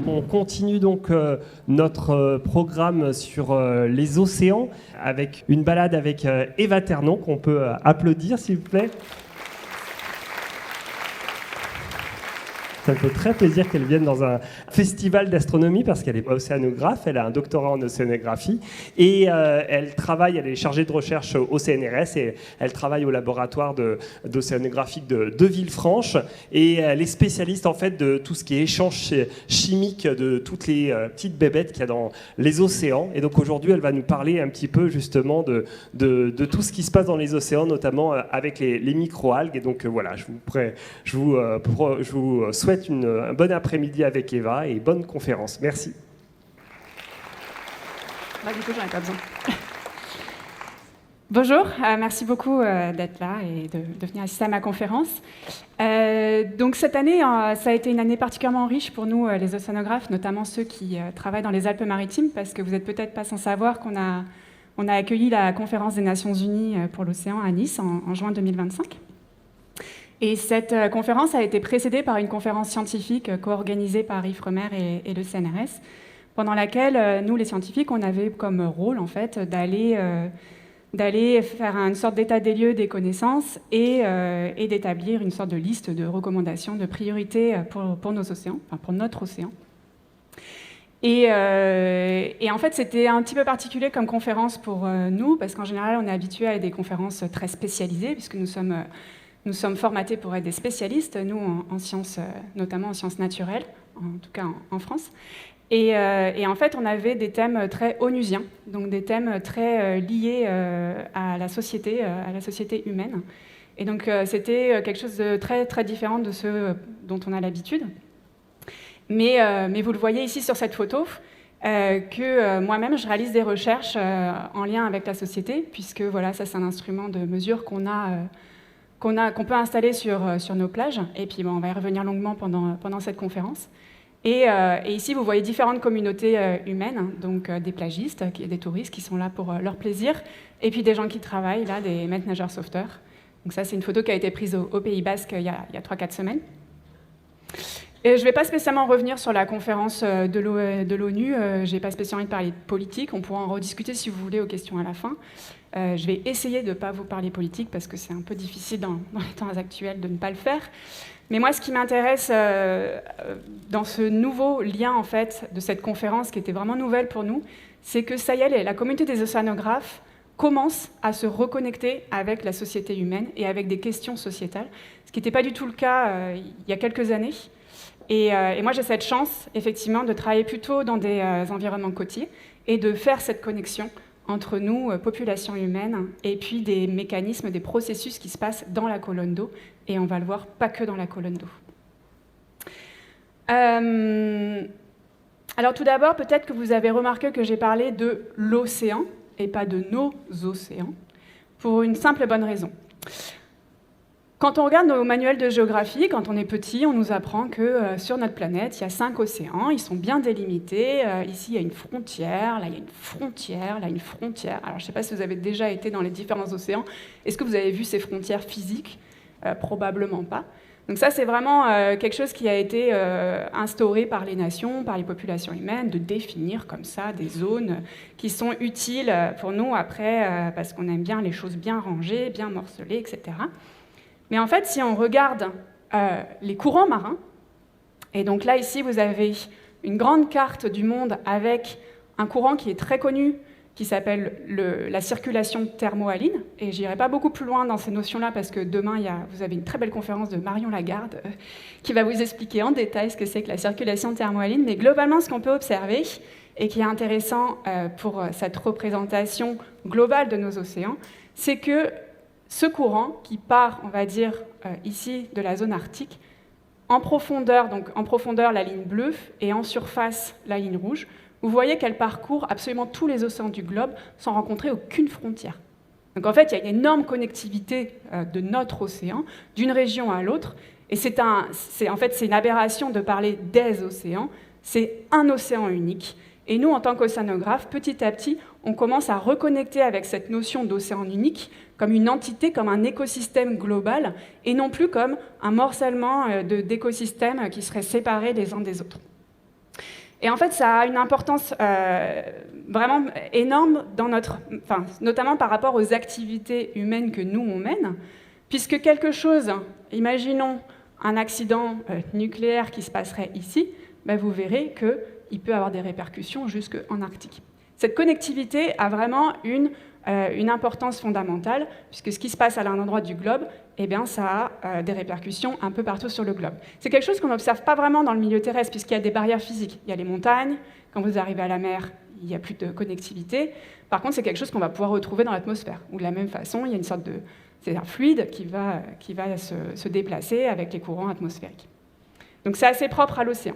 On continue donc notre programme sur les océans avec une balade avec Eva Ternon, qu'on peut applaudir s'il vous plaît. Ça me fait très plaisir qu'elle vienne dans un festival d'astronomie parce qu'elle est océanographe, elle a un doctorat en océanographie et elle est chargée de recherche au CNRS et elle travaille au laboratoire d'océanographie de Villefranche et elle est spécialiste en fait de tout ce qui est échange chimique de toutes les petites bébêtes qu'il y a dans les océans. Et donc aujourd'hui, elle va nous parler un petit peu justement de tout ce qui se passe dans les océans, notamment avec les microalgues. Et donc voilà, je vous souhaite un bon après-midi avec Eva et bonne conférence. Merci. Du coup, j'en ai pas besoin. Bonjour, merci beaucoup d'être là et de venir assister à ma conférence. Donc cette année, ça a été une année particulièrement riche pour nous, les océanographes, notamment ceux qui travaillent dans les Alpes-Maritimes, parce que vous n'êtes peut-être pas sans savoir qu'on a accueilli la conférence des Nations Unies pour l'océan à Nice en juin 2025. Et cette conférence a été précédée par une conférence scientifique co-organisée par Ifremer et le CNRS, pendant laquelle nous, les scientifiques, on avait comme rôle en fait d'aller faire une sorte d'état des lieux des connaissances et d'établir une sorte de liste de recommandations, de priorités pour nos océans, enfin pour notre océan. Et en fait, c'était un petit peu particulier comme conférence pour nous, parce qu'en général, on est habitué à des conférences très spécialisées, puisque nous sommes formatés pour être des spécialistes, nous, en sciences, notamment en sciences naturelles, en tout cas en France. Et en fait, on avait des thèmes très onusiens, donc des thèmes très liés à la société humaine. Et donc, c'était quelque chose de très, très différent de ce dont on a l'habitude. Mais vous le voyez ici sur cette photo, que moi-même, je réalise des recherches en lien avec la société, puisque voilà, ça, c'est un instrument de mesure qu'on peut installer sur nos plages. Et puis, on va y revenir longuement pendant cette conférence. Et ici, vous voyez différentes communautés humaines, donc des plagistes, des touristes qui sont là pour leur plaisir, et puis des gens qui travaillent, là, des maîtres nageurs sauveteurs. Donc ça, c'est une photo qui a été prise au Pays Basque il y a 3-4 semaines. Et je ne vais pas spécialement revenir sur la conférence de l'ONU, je n'ai pas spécialement envie de parler de politique, on pourra en rediscuter si vous voulez aux questions à la fin. Je vais essayer de ne pas vous parler politique parce que c'est un peu difficile dans les temps actuels de ne pas le faire. Mais moi, ce qui m'intéresse dans ce nouveau lien en fait, de cette conférence qui était vraiment nouvelle pour nous, c'est que ça y est, la communauté des océanographes commence à se reconnecter avec la société humaine et avec des questions sociétales, ce qui n'était pas du tout le cas il y a quelques années. Et moi, j'ai cette chance, effectivement, de travailler plutôt dans des environnements côtiers et de faire cette connexion entre nous, population humaine, et puis des mécanismes, des processus qui se passent dans la colonne d'eau, et on va le voir, pas que dans la colonne d'eau. Alors tout d'abord, peut-être que vous avez remarqué que j'ai parlé de l'océan, et pas de nos océans, pour une simple et bonne raison. Quand on regarde nos manuels de géographie, quand on est petit, on nous apprend que sur notre planète, il y a 5 océans, ils sont bien délimités. Ici, il y a une frontière, là, il y a une frontière, là, une frontière. Alors, je ne sais pas si vous avez déjà été dans les différents océans. Est-ce que vous avez vu ces frontières physiques ? Probablement pas. Donc ça, c'est vraiment quelque chose qui a été instauré par les nations, par les populations humaines, de définir comme ça des zones qui sont utiles pour nous après, parce qu'on aime bien les choses bien rangées, bien morcelées, etc. Mais en fait, si on regarde les courants marins, et donc là, ici, vous avez une grande carte du monde avec un courant qui est très connu, qui s'appelle la circulation thermohaline, et je n'irai pas beaucoup plus loin dans ces notions-là, parce que demain, vous avez une très belle conférence de Marion Lagarde qui va vous expliquer en détail ce que c'est que la circulation thermohaline, mais globalement, ce qu'on peut observer, et qui est intéressant pour cette représentation globale de nos océans, c'est que ce courant qui part, on va dire, ici, de la zone arctique, en profondeur, donc en profondeur la ligne bleue et en surface la ligne rouge, vous voyez qu'elle parcourt absolument tous les océans du globe sans rencontrer aucune frontière. Donc en fait, il y a une énorme connectivité de notre océan, d'une région à l'autre, et c'est une aberration de parler des océans, c'est un océan unique. Et nous, en tant qu'océanographes, petit à petit, on commence à reconnecter avec cette notion d'océan unique comme une entité, comme un écosystème global, et non plus comme un morcellement d'écosystèmes qui seraient séparés les uns des autres. Et en fait, ça a une importance vraiment énorme notamment par rapport aux activités humaines que nous, on mène, puisque quelque chose, imaginons un accident nucléaire qui se passerait ici, vous verrez qu'il peut avoir des répercussions jusqu'en Arctique. Cette connectivité a vraiment une importance fondamentale, puisque ce qui se passe à l'un endroit du globe, ça a des répercussions un peu partout sur le globe. C'est quelque chose qu'on n'observe pas vraiment dans le milieu terrestre, puisqu'il y a des barrières physiques. Il y a les montagnes, quand vous arrivez à la mer, il n'y a plus de connectivité. Par contre, c'est quelque chose qu'on va pouvoir retrouver dans l'atmosphère, où de la même façon, il y a une sorte de... C'est un fluide qui va se déplacer avec les courants atmosphériques. Donc c'est assez propre à l'océan.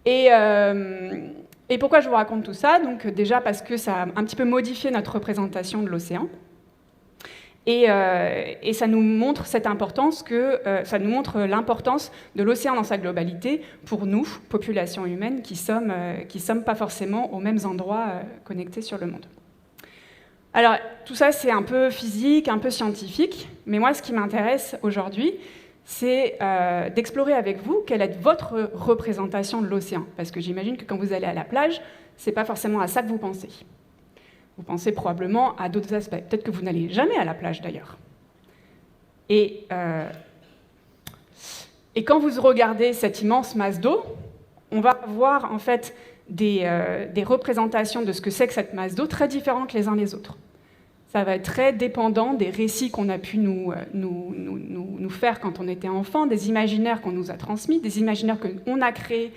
Et pourquoi je vous raconte tout ça? Donc déjà parce que ça a un petit peu modifié notre représentation de l'océan. Et ça nous montre cette importance ça nous montre l'importance de l'océan dans sa globalité pour nous, population humaine, qui sommes pas forcément aux mêmes endroits connectés sur le monde. Alors, tout ça, c'est un peu physique, un peu scientifique, mais moi, ce qui m'intéresse aujourd'hui, c'est d'explorer avec vous quelle est votre représentation de l'océan. Parce que j'imagine que quand vous allez à la plage, c'est pas forcément à ça que vous pensez. Vous pensez probablement à d'autres aspects. Peut-être que vous n'allez jamais à la plage, d'ailleurs. Et quand vous regardez cette immense masse d'eau, on va voir, en fait, des représentations de ce que c'est que cette masse d'eau très différentes les uns les autres. Ça va être très dépendant des récits qu'on a pu nous faire quand on était enfant, des imaginaires qu'on nous a transmis, des imaginaires qu'on a créés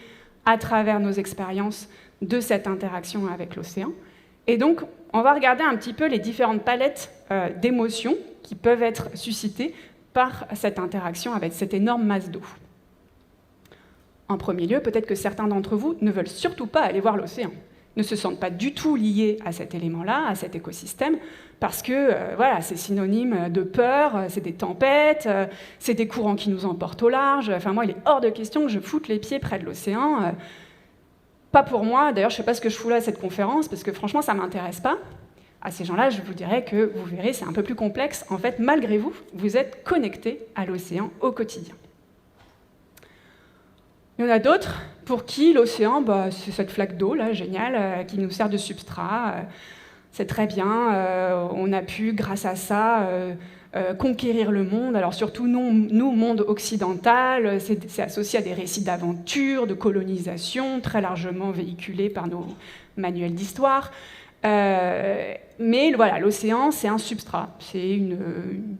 à travers nos expériences de cette interaction avec l'océan. Et donc, on va regarder un petit peu les différentes palettes d'émotions qui peuvent être suscitées par cette interaction avec cette énorme masse d'eau. En premier lieu, peut-être que certains d'entre vous ne veulent surtout pas aller voir l'océan, ne se sentent pas du tout liés à cet élément-là, à cet écosystème, parce que c'est synonyme de peur, c'est des tempêtes, c'est des courants qui nous emportent au large. Enfin, moi, il est hors de question que je foute les pieds près de l'océan. Pas pour moi, d'ailleurs, je ne sais pas ce que je fous là à cette conférence, parce que franchement, ça ne m'intéresse pas. À ces gens-là, je vous dirais que, vous verrez, c'est un peu plus complexe. En fait, malgré vous, vous êtes connectés à l'océan au quotidien. Il y en a d'autres pour qui l'océan, c'est cette flaque d'eau, là, géniale, qui nous sert de substrat. C'est très bien, on a pu, grâce à ça, conquérir le monde. Alors surtout, nous, monde occidental, c'est associé à des récits d'aventure, de colonisation, très largement véhiculés par nos manuels d'histoire. Mais voilà, l'océan, c'est un substrat, c'est une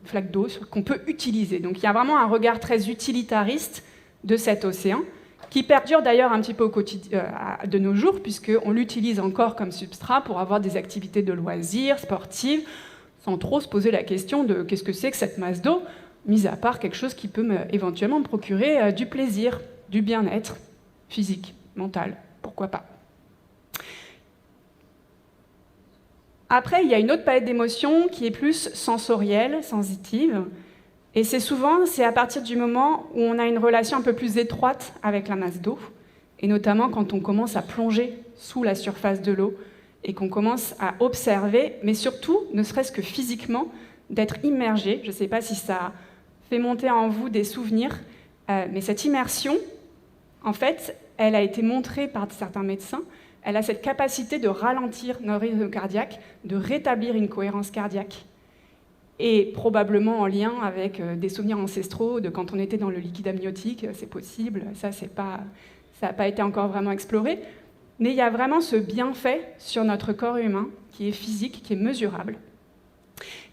flaque d'eau qu'on peut utiliser. Donc il y a vraiment un regard très utilitariste de cet océan, qui perdure d'ailleurs un petit peu au quotidien, de nos jours, puisqu'on l'utilise encore comme substrat pour avoir des activités de loisirs, sportives, sans trop se poser la question de qu'est-ce que c'est que cette masse d'eau, mis à part quelque chose qui peut éventuellement me procurer du plaisir, du bien-être physique, mental, pourquoi pas. Après, il y a une autre palette d'émotions qui est plus sensorielle, sensitive. Et c'est à partir du moment où on a une relation un peu plus étroite avec la masse d'eau, et notamment quand on commence à plonger sous la surface de l'eau, et qu'on commence à observer, mais surtout, ne serait-ce que physiquement, d'être immergé. Je ne sais pas si ça fait monter en vous des souvenirs, mais cette immersion, en fait, elle a été montrée par certains médecins. Elle a cette capacité de ralentir notre rythme cardiaque, de rétablir une cohérence cardiaque. Et probablement en lien avec des souvenirs ancestraux de quand on était dans le liquide amniotique, c'est possible, ça n'a pas été encore vraiment exploré. Mais il y a vraiment ce bienfait sur notre corps humain qui est physique, qui est mesurable.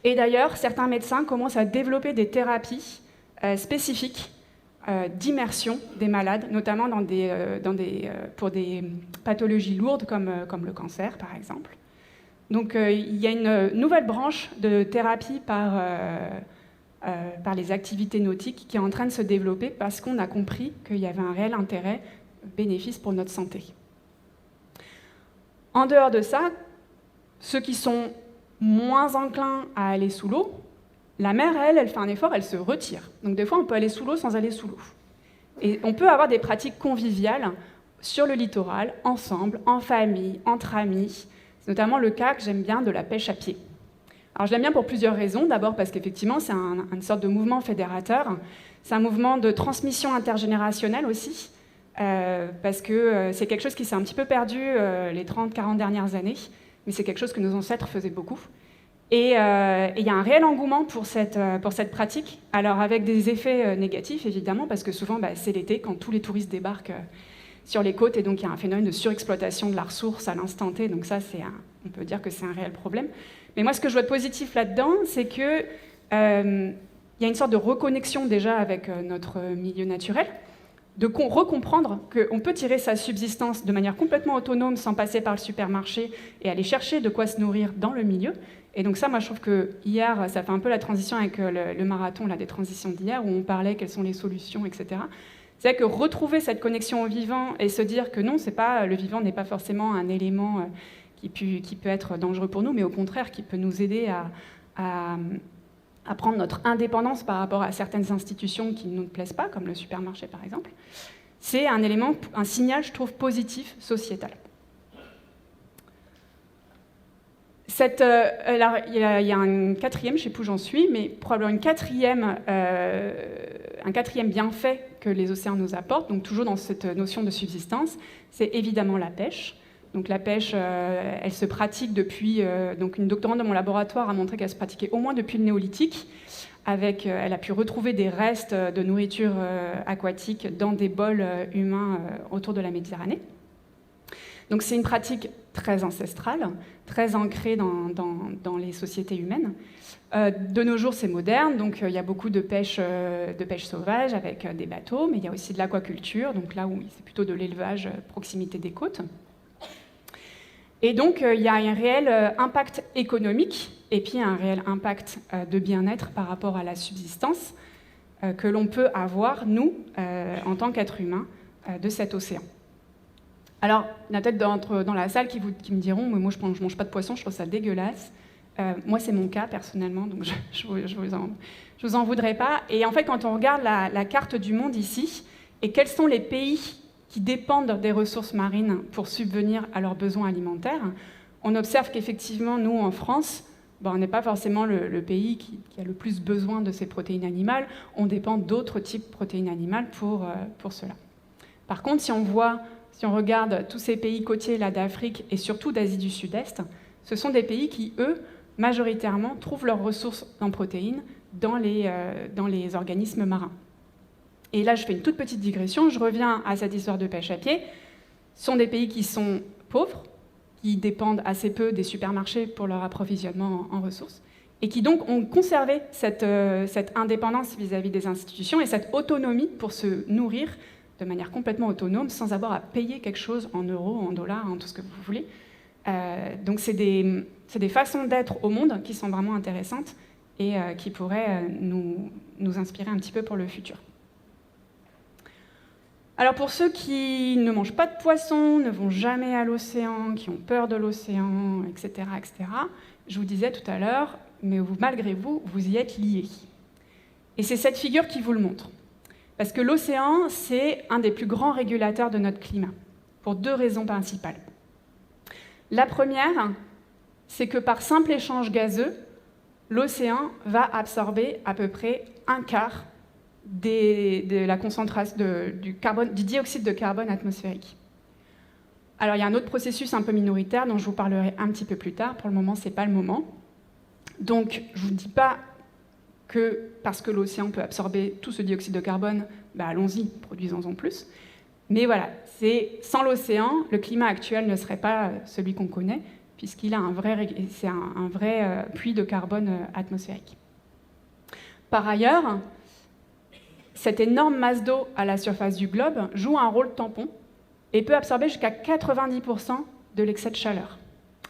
Et d'ailleurs, certains médecins commencent à développer des thérapies spécifiques d'immersion des malades, notamment pour des pathologies lourdes comme le cancer, par exemple. Donc il y a une nouvelle branche de thérapie par les activités nautiques qui est en train de se développer parce qu'on a compris qu'il y avait un réel intérêt, bénéfice pour notre santé. En dehors de ça, ceux qui sont moins enclins à aller sous l'eau, la mer, elle fait un effort, elle se retire. Donc des fois, on peut aller sous l'eau sans aller sous l'eau. Et on peut avoir des pratiques conviviales sur le littoral, ensemble, en famille, entre amis. C'est notamment le cas que j'aime bien de la pêche à pied. Alors je l'aime bien pour plusieurs raisons. D'abord parce qu'effectivement, c'est une sorte de mouvement fédérateur. C'est un mouvement de transmission intergénérationnelle aussi. parce que c'est quelque chose qui s'est un petit peu perdu les 30-40 dernières années, mais c'est quelque chose que nos ancêtres faisaient beaucoup. Et il y a un réel engouement pour cette pratique, alors avec des effets négatifs évidemment, parce que souvent c'est l'été quand tous les touristes débarquent sur les côtes, et donc il y a un phénomène de surexploitation de la ressource à l'instant T, donc ça on peut dire que c'est un réel problème. Mais moi ce que je vois de positif là-dedans, c'est que il y a une sorte de reconnexion déjà avec notre milieu naturel, de recomprendre qu'on peut tirer sa subsistance de manière complètement autonome sans passer par le supermarché et aller chercher de quoi se nourrir dans le milieu. Et donc ça, moi je trouve que hier, ça fait un peu la transition avec le marathon là, des transitions d'hier, où on parlait quelles sont les solutions, etc. C'est que retrouver cette connexion au vivant et se dire que non, le vivant n'est pas forcément un élément qui peut être dangereux pour nous, mais au contraire qui peut nous aider à prendre notre indépendance par rapport à certaines institutions qui ne nous plaisent pas, comme le supermarché par exemple, c'est un signal, je trouve, positif sociétal. Alors, il y a un quatrième, je ne sais plus où j'en suis, mais probablement un quatrième bienfait que les océans nous apportent, donc toujours dans cette notion de subsistance, c'est évidemment la pêche. Donc la pêche, elle se pratique depuis... donc une doctorante de mon laboratoire a montré qu'elle se pratiquait au moins depuis le néolithique. Elle a pu retrouver des restes de nourriture aquatique dans des bols humains autour de la Méditerranée. Donc c'est une pratique très ancestrale, très ancrée dans les sociétés humaines. De nos jours, c'est moderne, donc il y a beaucoup de pêche sauvage avec des bateaux, mais il y a aussi de l'aquaculture, donc là où c'est plutôt de l'élevage proximité des côtes. Et donc, il y a un réel impact économique et puis un réel impact de bien-être par rapport à la subsistance que l'on peut avoir, nous, en tant qu'êtres humains, de cet océan. Alors, il y en a peut-être dans la salle qui me diront « moi, je ne mange pas de poisson, je trouve ça dégueulasse ». Moi, c'est mon cas, personnellement, donc je vous en voudrais pas. Et en fait, quand on regarde la carte du monde ici, et quels sont les pays qui dépendent des ressources marines pour subvenir à leurs besoins alimentaires, on observe qu'effectivement, nous, en France, on n'est pas forcément le pays qui a le plus besoin de ces protéines animales. On dépend d'autres types de protéines animales pour cela. Par contre, si on regarde tous ces pays côtiers là, d'Afrique et surtout d'Asie du Sud-Est, ce sont des pays qui, eux, majoritairement, trouvent leurs ressources en protéines dans les organismes marins. Et là, je fais une toute petite digression, je reviens à cette histoire de pêche à pied. Ce sont des pays qui sont pauvres, qui dépendent assez peu des supermarchés pour leur approvisionnement en ressources, et qui donc ont conservé cette indépendance vis-à-vis des institutions et cette autonomie pour se nourrir de manière complètement autonome, sans avoir à payer quelque chose en euros, en dollars, en tout ce que vous voulez. Donc c'est des façons d'être au monde qui sont vraiment intéressantes et qui pourraient nous inspirer un petit peu pour le futur. Alors pour ceux qui ne mangent pas de poisson, ne vont jamais à l'océan, qui ont peur de l'océan, etc., je vous disais tout à l'heure, mais malgré vous, vous y êtes liés. Et c'est cette figure qui vous le montre. Parce que l'océan, c'est un des plus grands régulateurs de notre climat, pour deux raisons principales. La première, c'est que par simple échange gazeux, l'océan va absorber à peu près un quart de la concentration du dioxyde de carbone atmosphérique. Alors il y a un autre processus un peu minoritaire dont je vous parlerai un petit peu plus tard. Pour le moment, ce n'est pas le moment. Donc je ne vous dis pas que parce que l'océan peut absorber tout ce dioxyde de carbone, allons-y, produisons-en plus. Mais voilà, sans l'océan, le climat actuel ne serait pas celui qu'on connaît, puisqu'il a un vrai puits de carbone atmosphérique. Par ailleurs, cette énorme masse d'eau à la surface du globe joue un rôle tampon et peut absorber jusqu'à 90% de l'excès de chaleur.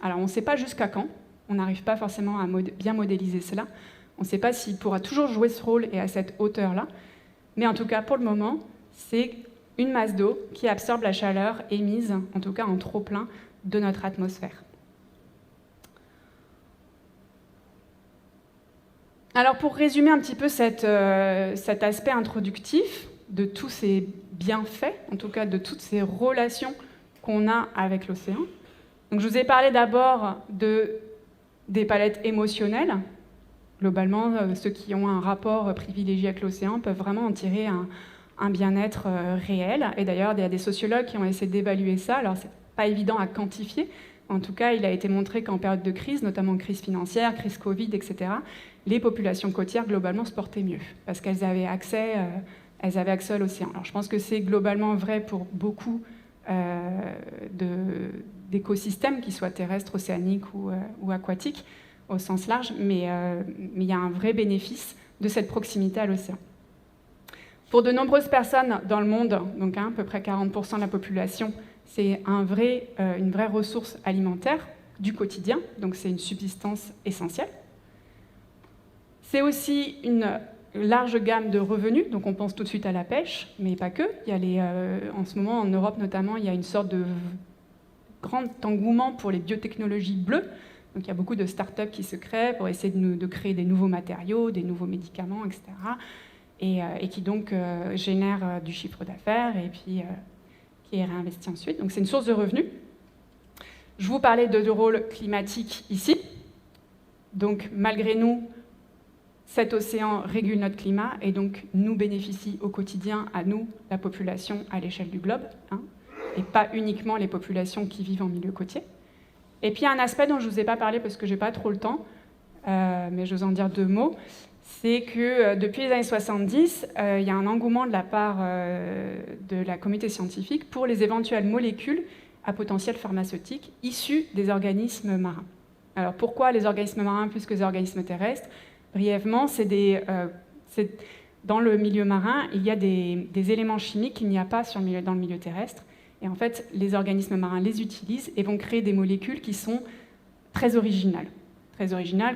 Alors on ne sait pas jusqu'à quand, on n'arrive pas forcément à bien modéliser cela, on ne sait pas s'il pourra toujours jouer ce rôle et à cette hauteur-là, mais en tout cas pour le moment, c'est une masse d'eau qui absorbe la chaleur émise, en tout cas en trop-plein, de notre atmosphère. Alors pour résumer un petit peu cet aspect introductif de tous ces bienfaits, en tout cas de toutes ces relations qu'on a avec l'océan. Donc je vous ai parlé d'abord des palettes émotionnelles. Globalement, ceux qui ont un rapport privilégié avec l'océan peuvent vraiment en tirer un bien-être réel. Et d'ailleurs, il y a des sociologues qui ont essayé d'évaluer ça. Alors, c'est pas évident à quantifier. En tout cas, il a été montré qu'en période de crise, notamment crise financière, crise Covid, etc., les populations côtières, globalement, se portaient mieux parce qu'elles avaient accès à l'océan. Alors, je pense que c'est globalement vrai pour beaucoup d'écosystèmes, qu'ils soient terrestres, océaniques ou aquatiques, au sens large, mais il y a un vrai bénéfice de cette proximité à l'océan. Pour de nombreuses personnes dans le monde, donc à peu près 40% de la population, c'est une vraie ressource alimentaire du quotidien, donc c'est une subsistance essentielle. C'est aussi une large gamme de revenus, donc on pense tout de suite à la pêche, mais pas que. Il y a en ce moment, en Europe notamment, il y a une sorte de grand engouement pour les biotechnologies bleues. Donc il y a beaucoup de startups qui se créent pour essayer de créer des nouveaux matériaux, des nouveaux médicaments, etc. Et qui donc génèrent du chiffre d'affaires et puis qui est réinvesti ensuite. Donc c'est une source de revenus. Je vous parlais de rôle climatique ici. Donc malgré nous, cet océan régule notre climat et donc nous bénéficie au quotidien, à nous, la population à l'échelle du globe, et pas uniquement les populations qui vivent en milieu côtier. Et puis il y a un aspect dont je ne vous ai pas parlé parce que je n'ai pas trop le temps, mais je vais en dire 2 mots. C'est que depuis les années 70, il y a un engouement de la part de la communauté scientifique pour les éventuelles molécules à potentiel pharmaceutique issues des organismes marins. Alors pourquoi les organismes marins plus que les organismes terrestres ? Brièvement, dans le milieu marin, il y a des éléments chimiques qu'il n'y a pas dans le milieu terrestre. Et en fait, les organismes marins les utilisent et vont créer des molécules qui sont très originales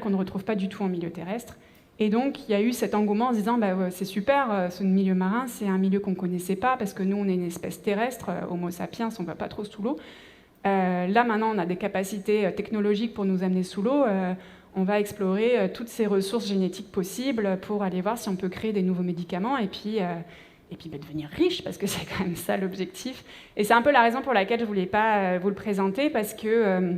qu'on ne retrouve pas du tout en milieu terrestre. Et donc, il y a eu cet engouement en se disant c'est super, ce milieu marin, c'est un milieu qu'on ne connaissait pas, parce que nous, on est une espèce terrestre, Homo sapiens, on ne va pas trop sous l'eau. Là, maintenant, on a des capacités technologiques pour nous amener sous l'eau. On va explorer toutes ces ressources génétiques possibles pour aller voir si on peut créer des nouveaux médicaments et puis devenir riche, parce que c'est quand même ça l'objectif. Et c'est un peu la raison pour laquelle je ne voulais pas vous le présenter, parce que,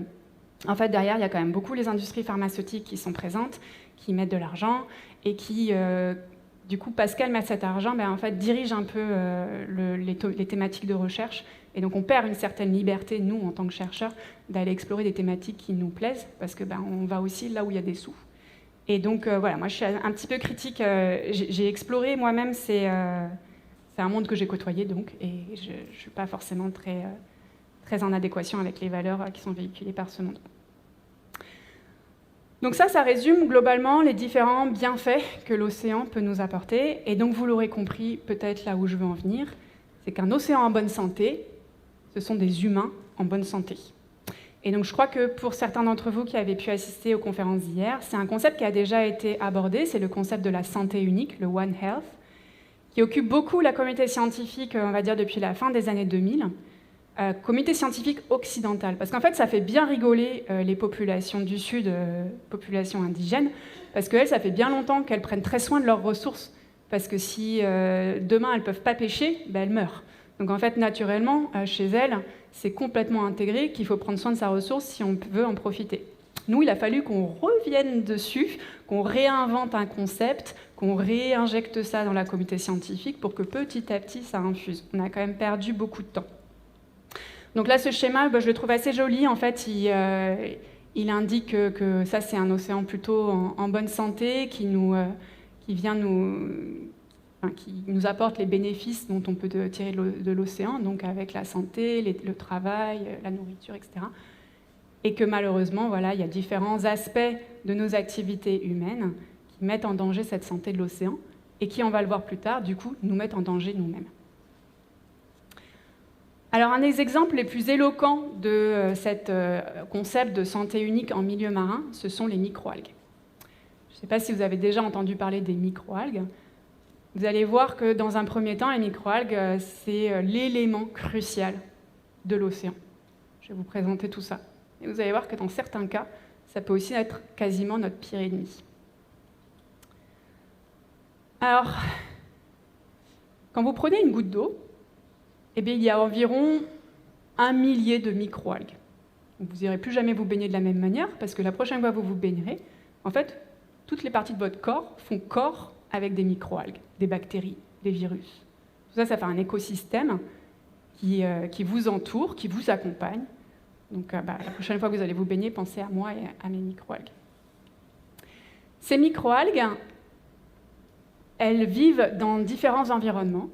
en fait, derrière, il y a quand même beaucoup les industries pharmaceutiques qui sont présentes, qui mettent de l'argent et qui, du coup, parce qu'elles mettent cet argent, en fait, dirigent un peu les thématiques de recherche. Et donc, on perd une certaine liberté, nous, en tant que chercheurs, d'aller explorer des thématiques qui nous plaisent, parce que on va aussi là où il y a des sous. Et donc, voilà, moi, je suis un petit peu critique. J'ai exploré moi-même, c'est un monde que j'ai côtoyé, donc, et je ne suis pas forcément très en adéquation avec les valeurs qui sont véhiculées par ce monde. Donc ça résume globalement les différents bienfaits que l'océan peut nous apporter. Et donc, vous l'aurez compris, peut-être là où je veux en venir, c'est qu'un océan en bonne santé, ce sont des humains en bonne santé. Et donc, je crois que pour certains d'entre vous qui avaient pu assister aux conférences d'hier, c'est un concept qui a déjà été abordé, c'est le concept de la santé unique, le One Health, qui occupe beaucoup la communauté scientifique, on va dire, depuis la fin des années 2000, communauté scientifique occidentale. Parce qu'en fait, ça fait bien rigoler les populations du Sud, populations indigènes, parce qu'elles, ça fait bien longtemps qu'elles prennent très soin de leurs ressources, parce que si demain, elles ne peuvent pas pêcher, elles meurent. Donc en fait, naturellement, chez elles, c'est complètement intégré qu'il faut prendre soin de sa ressource si on veut en profiter. Nous, il a fallu qu'on revienne dessus, qu'on réinvente un concept, qu'on réinjecte ça dans la communauté scientifique pour que petit à petit, ça infuse. On a quand même perdu beaucoup de temps. Donc là, ce schéma, je le trouve assez joli. En fait, il indique que ça, c'est un océan plutôt en bonne santé, qui nous apporte les bénéfices dont on peut tirer de l'océan, donc avec la santé, le travail, la nourriture, etc. Et que malheureusement, voilà, il y a différents aspects de nos activités humaines qui mettent en danger cette santé de l'océan et qui, on va le voir plus tard, du coup, nous mettent en danger nous-mêmes. Alors, un des exemples les plus éloquents de ce concept de santé unique en milieu marin, ce sont les microalgues. Je ne sais pas si vous avez déjà entendu parler des microalgues. Vous allez voir que dans un premier temps, les microalgues, c'est l'élément crucial de l'océan. Je vais vous présenter tout ça. Et vous allez voir que dans certains cas, ça peut aussi être quasiment notre pire ennemi. Alors, quand vous prenez une goutte d'eau, il y a environ 1 millier de microalgues. Vous n'irez plus jamais vous baigner de la même manière, parce que la prochaine fois que vous vous baignerez, en fait, toutes les parties de votre corps font corps avec des microalgues, des bactéries, des virus. Tout ça, ça fait un écosystème qui vous entoure, qui vous accompagne. Donc la prochaine fois que vous allez vous baigner, pensez à moi et à mes microalgues. Ces microalgues, elles vivent dans différents environnements,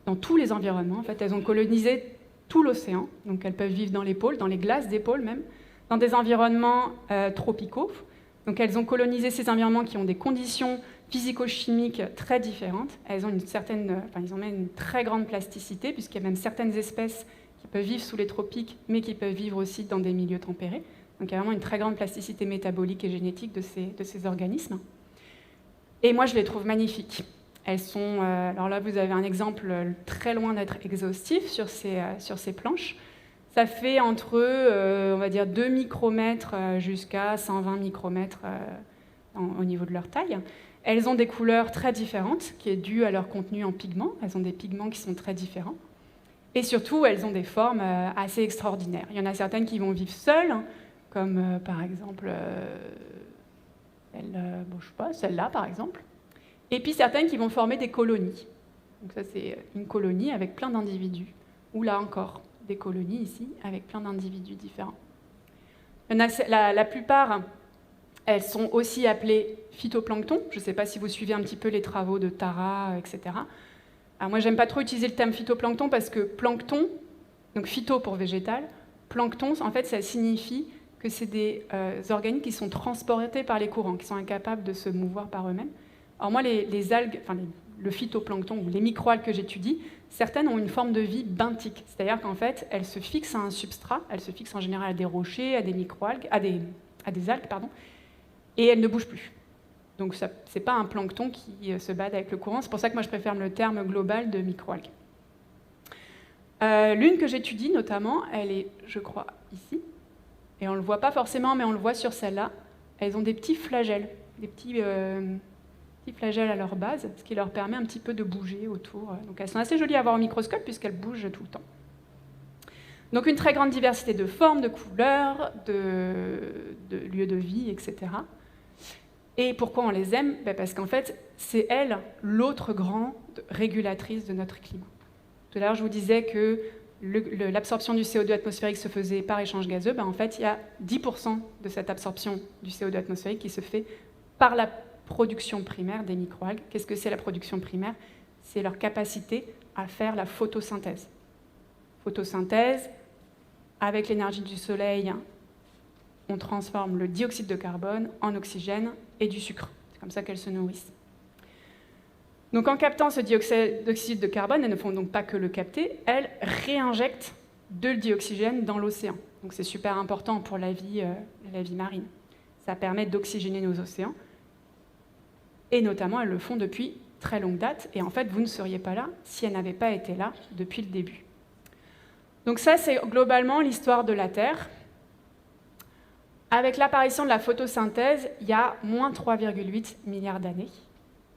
dans tous les environnements. En fait, elles ont colonisé tout l'océan. Donc elles peuvent vivre dans les pôles, dans les glaces des pôles même, dans des environnements tropicaux. Donc elles ont colonisé ces environnements qui ont des conditions physico-chimiques très différentes. Elles ont ils ont même une très grande plasticité, puisqu'il y a même certaines espèces qui peuvent vivre sous les tropiques, mais qui peuvent vivre aussi dans des milieux tempérés. Donc il y a vraiment une très grande plasticité métabolique et génétique de ces organismes. Et moi, je les trouve magnifiques. Elles sont, alors là, vous avez un exemple très loin d'être exhaustif sur ces planches. Ça fait entre, on va dire, 2 micromètres jusqu'à 120 micromètres au niveau de leur taille. Elles ont des couleurs très différentes, qui est due à leur contenu en pigments. Elles ont des pigments qui sont très différents. Et surtout, elles ont des formes assez extraordinaires. Il y en a certaines qui vont vivre seules, comme par exemple, celle-là, par exemple. Et puis certaines qui vont former des colonies. Donc ça, c'est une colonie avec plein d'individus. Ou là encore, des colonies ici, avec plein d'individus différents. La plupart, elles sont aussi appelées phytoplancton. Je ne sais pas si vous suivez un petit peu les travaux de Tara, etc. Alors moi, j'aime pas trop utiliser le terme phytoplancton parce que plancton, donc phyto pour végétal, plancton, en fait, ça signifie que c'est des organismes qui sont transportés par les courants, qui sont incapables de se mouvoir par eux-mêmes. Alors moi, les algues, le phytoplancton ou les microalgues que j'étudie, certaines ont une forme de vie benthique, c'est-à-dire qu'en fait, elles se fixent à un substrat, elles se fixent en général à des rochers, à des microalgues, à des algues, pardon, et elles ne bougent plus. Donc ce n'est pas un plancton qui se bat avec le courant, c'est pour ça que moi je préfère le terme global de microalgues. L'une que j'étudie notamment, elle est, je crois, ici, et on ne le voit pas forcément, mais on le voit sur celle-là. Elles ont des petits flagelles, des petits flagelles à leur base, ce qui leur permet un petit peu de bouger autour. Donc elles sont assez jolies à voir au microscope puisqu'elles bougent tout le temps. Donc une très grande diversité de formes, de couleurs, de lieux de vie, etc. Et pourquoi on les aime ? Parce qu'en fait, c'est elles l'autre grande régulatrice de notre climat. Tout à l'heure, je vous disais que l'absorption du CO2 atmosphérique se faisait par échange gazeux. En fait, il y a 10% de cette absorption du CO2 atmosphérique qui se fait par la production primaire des microalgues. Qu'est-ce que c'est la production primaire ? C'est leur capacité à faire la photosynthèse. Photosynthèse, avec l'énergie du soleil, on transforme le dioxyde de carbone en oxygène et du sucre. C'est comme ça qu'elles se nourrissent. Donc en captant ce dioxyde de carbone, elles ne font donc pas que le capter, elles réinjectent de dioxygène dans l'océan. Donc c'est super important pour la vie marine. Ça permet d'oxygéner nos océans. Et notamment, elles le font depuis très longue date. Et en fait, vous ne seriez pas là si elles n'avaient pas été là depuis le début. Donc ça, c'est globalement l'histoire de la Terre. Avec l'apparition de la photosynthèse, il y a moins 3,8 milliards d'années.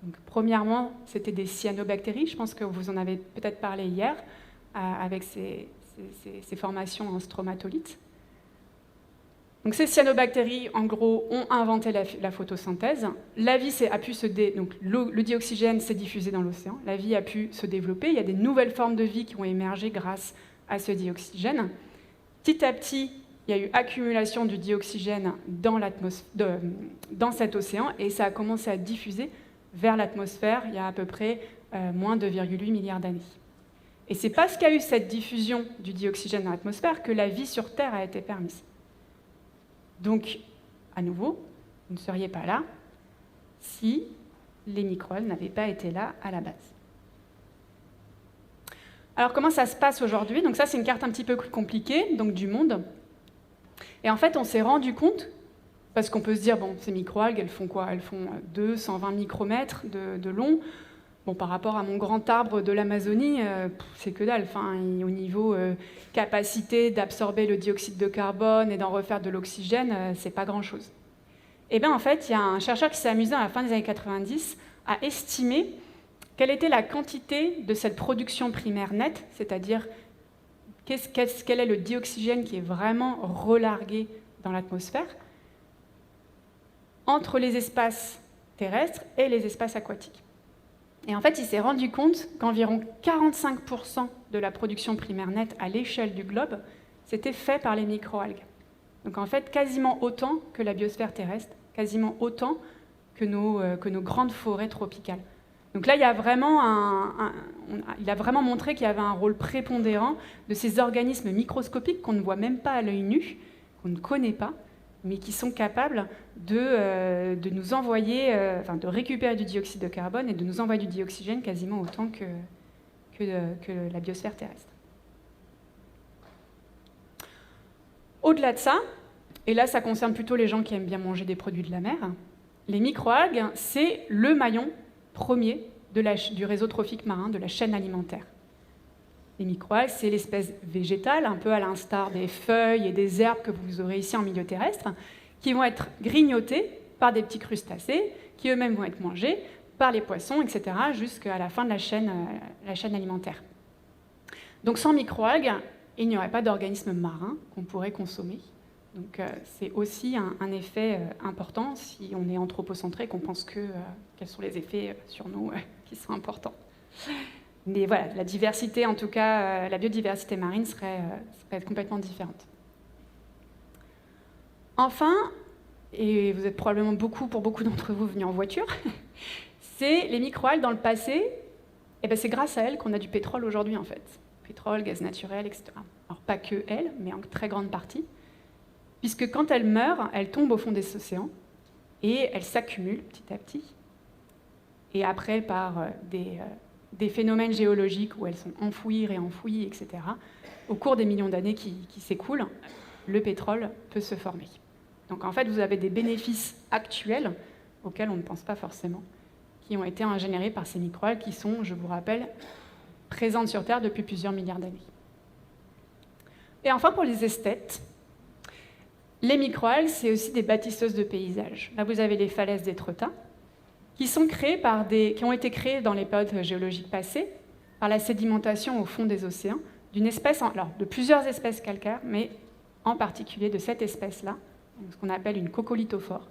Donc, premièrement, c'était des cyanobactéries. Je pense que vous en avez peut-être parlé hier, avec ces formations en stromatolites. Donc, ces cyanobactéries, en gros, ont inventé la photosynthèse. La vie donc le dioxygène s'est diffusé dans l'océan. La vie a pu se développer. Il y a des nouvelles formes de vie qui ont émergé grâce à ce dioxygène. Petit à petit, il y a eu accumulation du dioxygène dans cet océan et ça a commencé à diffuser vers l'atmosphère il y a à peu près moins de 2,8 milliards d'années. Et c'est parce qu'il y a eu cette diffusion du dioxygène dans l'atmosphère que la vie sur Terre a été permise. Donc, à nouveau, vous ne seriez pas là si les microalgues n'avaient pas été là à la base. Alors, comment ça se passe aujourd'hui ? Donc ça, c'est une carte un petit peu plus compliquée, donc du monde. Et en fait, on s'est rendu compte, parce qu'on peut se dire, bon, ces microalgues, elles font quoi ? Elles font 220 micromètres de long. Bon, par rapport à mon grand arbre de l'Amazonie, c'est que dalle. Enfin, au niveau capacité d'absorber le dioxyde de carbone et d'en refaire de l'oxygène, c'est pas grand-chose. Et bien, en fait, il y a un chercheur qui s'est amusé à la fin des années 90 à estimer quelle était la quantité de cette production primaire nette, c'est-à-dire quel est le dioxygène qui est vraiment relargué dans l'atmosphère, entre les espaces terrestres et les espaces aquatiques. Et en fait, il s'est rendu compte qu'environ 45% de la production primaire nette à l'échelle du globe, c'était fait par les microalgues. Donc en fait, quasiment autant que la biosphère terrestre, quasiment autant que nos grandes forêts tropicales. Donc là, il a vraiment montré qu'il y avait un rôle prépondérant de ces organismes microscopiques qu'on ne voit même pas à l'œil nu, qu'on ne connaît pas, mais qui sont capables de nous envoyer, de récupérer du dioxyde de carbone et de nous envoyer du dioxygène quasiment autant que la biosphère terrestre. Au-delà de ça, et là ça concerne plutôt les gens qui aiment bien manger des produits de la mer, les microalgues, c'est le maillon premier du réseau trophique marin, de la chaîne alimentaire. Les microalgues, c'est l'espèce végétale, un peu à l'instar des feuilles et des herbes que vous aurez ici en milieu terrestre, qui vont être grignotées par des petits crustacés, qui eux-mêmes vont être mangés par les poissons, etc., jusqu'à la fin de la chaîne alimentaire. Donc sans microalgues, il n'y aurait pas d'organismes marins qu'on pourrait consommer. Donc c'est aussi un effet important si on est anthropocentré et qu'on pense quels sont les effets sur nous qui sont importants. Mais voilà, la diversité, en tout cas, la biodiversité marine serait complètement différente. Enfin, et vous êtes probablement pour beaucoup d'entre vous venus en voiture, c'est les microalgues dans le passé, et ben c'est grâce à elles qu'on a du pétrole aujourd'hui en fait. Pétrole, gaz naturel, etc. Alors pas que elles, mais en très grande partie. Puisque quand elles meurent, elles tombent au fond des océans et elles s'accumulent petit à petit. Et après, par des phénomènes géologiques où elles sont enfouies, réenfouies, etc., au cours des millions d'années qui s'écoulent, le pétrole peut se former. Donc en fait, vous avez des bénéfices actuels auxquels on ne pense pas forcément, qui ont été générés par ces microalgues qui sont, je vous rappelle, présentes sur Terre depuis plusieurs milliards d'années. Et enfin, pour les esthètes, les microalgues, c'est aussi des bâtisseuses de paysages. Là, vous avez les falaises d'Étretat, qui ont été créées dans les périodes géologiques passées par la sédimentation au fond des océans de plusieurs espèces calcaires, mais en particulier de cette espèce-là, ce qu'on appelle une coccolithophore,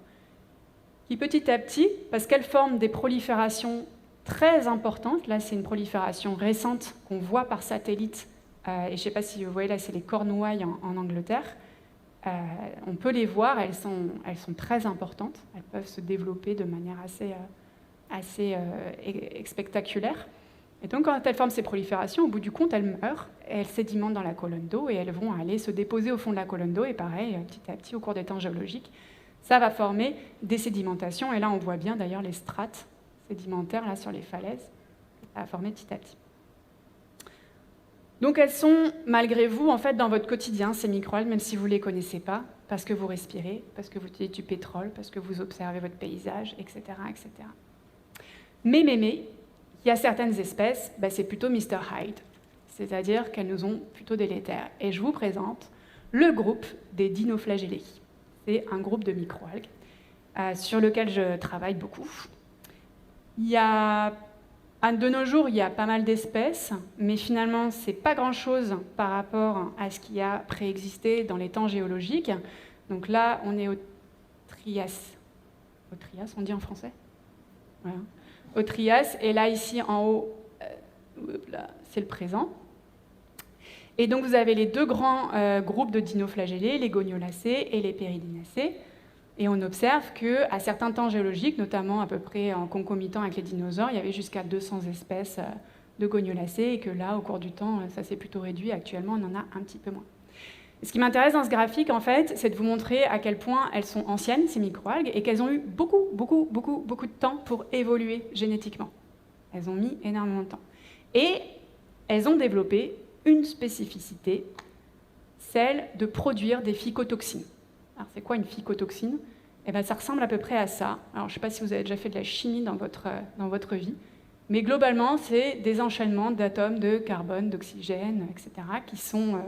qui petit à petit, parce qu'elle forme des proliférations très importantes, là c'est une prolifération récente qu'on voit par satellite, et je ne sais pas si vous voyez là, c'est les Cornouailles en Angleterre. On peut les voir, elles sont très importantes, elles peuvent se développer de manière assez spectaculaire. Et donc quand elles forment ces proliférations, au bout du compte, elles meurent, elles sédimentent dans la colonne d'eau et elles vont aller se déposer au fond de la colonne d'eau et pareil, petit à petit, au cours des temps géologiques, ça va former des sédimentations et là on voit bien d'ailleurs les strates sédimentaires là, sur les falaises, ça va former petit à petit. Donc elles sont, malgré vous, en fait, dans votre quotidien, ces microalgues, même si vous ne les connaissez pas, parce que vous respirez, parce que vous utilisez du pétrole, parce que vous observez votre paysage, etc. etc. Mais, il y a certaines espèces, c'est plutôt Mr. Hyde, c'est-à-dire qu'elles nous ont plutôt délétères. Et je vous présente le groupe des dinoflagellés. C'est un groupe de microalgues sur lequel je travaille beaucoup. De nos jours, il y a pas mal d'espèces, mais finalement, ce n'est pas grand-chose par rapport à ce qui a préexisté dans les temps géologiques. Donc là, on est au Trias. Au Trias, on dit en français ? Voilà. Au Trias, et là, ici, en haut, c'est le présent. Et donc, vous avez les deux grands groupes de dinoflagellés, les goniolacés et les péridinacés. Et on observe qu'à certains temps géologiques, notamment à peu près en concomitant avec les dinosaures, il y avait jusqu'à 200 espèces de goniolacés et que là, au cours du temps, ça s'est plutôt réduit. Actuellement, on en a un petit peu moins. Et ce qui m'intéresse dans ce graphique, en fait, c'est de vous montrer à quel point elles sont anciennes, ces microalgues, et qu'elles ont eu beaucoup de temps pour évoluer génétiquement. Elles ont mis énormément de temps. Et elles ont développé une spécificité, celle de produire des phycotoxines. Alors, c'est quoi une phycotoxine ? Ça ressemble à peu près à ça. Alors, je ne sais pas si vous avez déjà fait de la chimie dans votre vie, mais globalement, c'est des enchaînements d'atomes de carbone, d'oxygène, etc., qui sont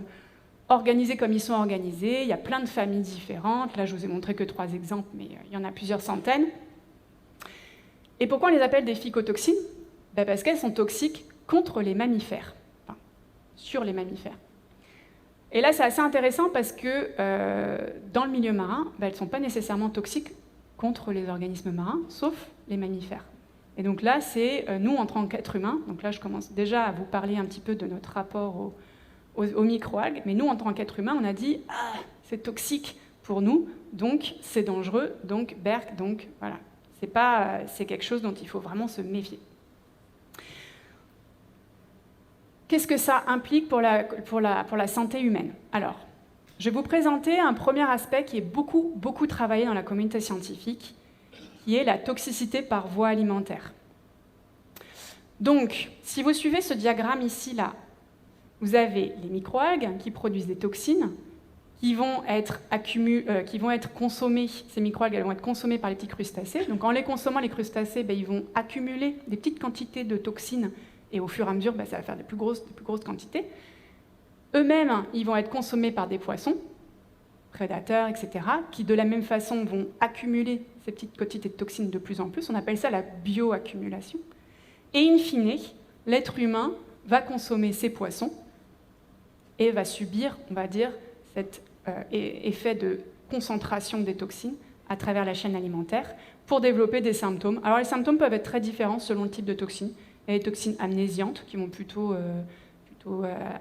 organisés comme ils sont organisés. Il y a plein de familles différentes. Là, je vous ai montré que 3 exemples, mais il y en a plusieurs centaines. Et pourquoi on les appelle des phycotoxines ? Parce qu'elles sont toxiques contre les mammifères, enfin, sur les mammifères. Et là, c'est assez intéressant parce que dans le milieu marin, elles ne sont pas nécessairement toxiques contre les organismes marins, sauf les mammifères. Et donc là, c'est nous, en tant qu'êtres humains, donc là, je commence déjà à vous parler un petit peu de notre rapport aux microalgues, mais nous, en tant qu'êtres humains, on a dit « Ah, c'est toxique pour nous, donc c'est dangereux, donc berk, donc voilà ». C'est quelque chose dont il faut vraiment se méfier. Qu'est-ce que ça implique pour la santé humaine? Alors, je vais vous présenter un premier aspect qui est beaucoup travaillé dans la communauté scientifique, qui est la toxicité par voie alimentaire. Donc, si vous suivez ce diagramme ici, là, vous avez les microalgues qui produisent des toxines, qui vont être consommées, ces microalgues, elles vont être consommées par les petits crustacés. Donc, en les consommant, les crustacés, ils vont accumuler des petites quantités de toxines, et au fur et à mesure, ça va faire de plus grosses quantités. Eux-mêmes, ils vont être consommés par des poissons, prédateurs, etc., qui de la même façon vont accumuler ces petites quantités de toxines de plus en plus. On appelle ça la bioaccumulation. Et in fine, l'être humain va consommer ces poissons et va subir, on va dire, cet effet de concentration des toxines à travers la chaîne alimentaire pour développer des symptômes. Alors les symptômes peuvent être très différents selon le type de toxine. Il y a des toxines amnésiantes qui vont plutôt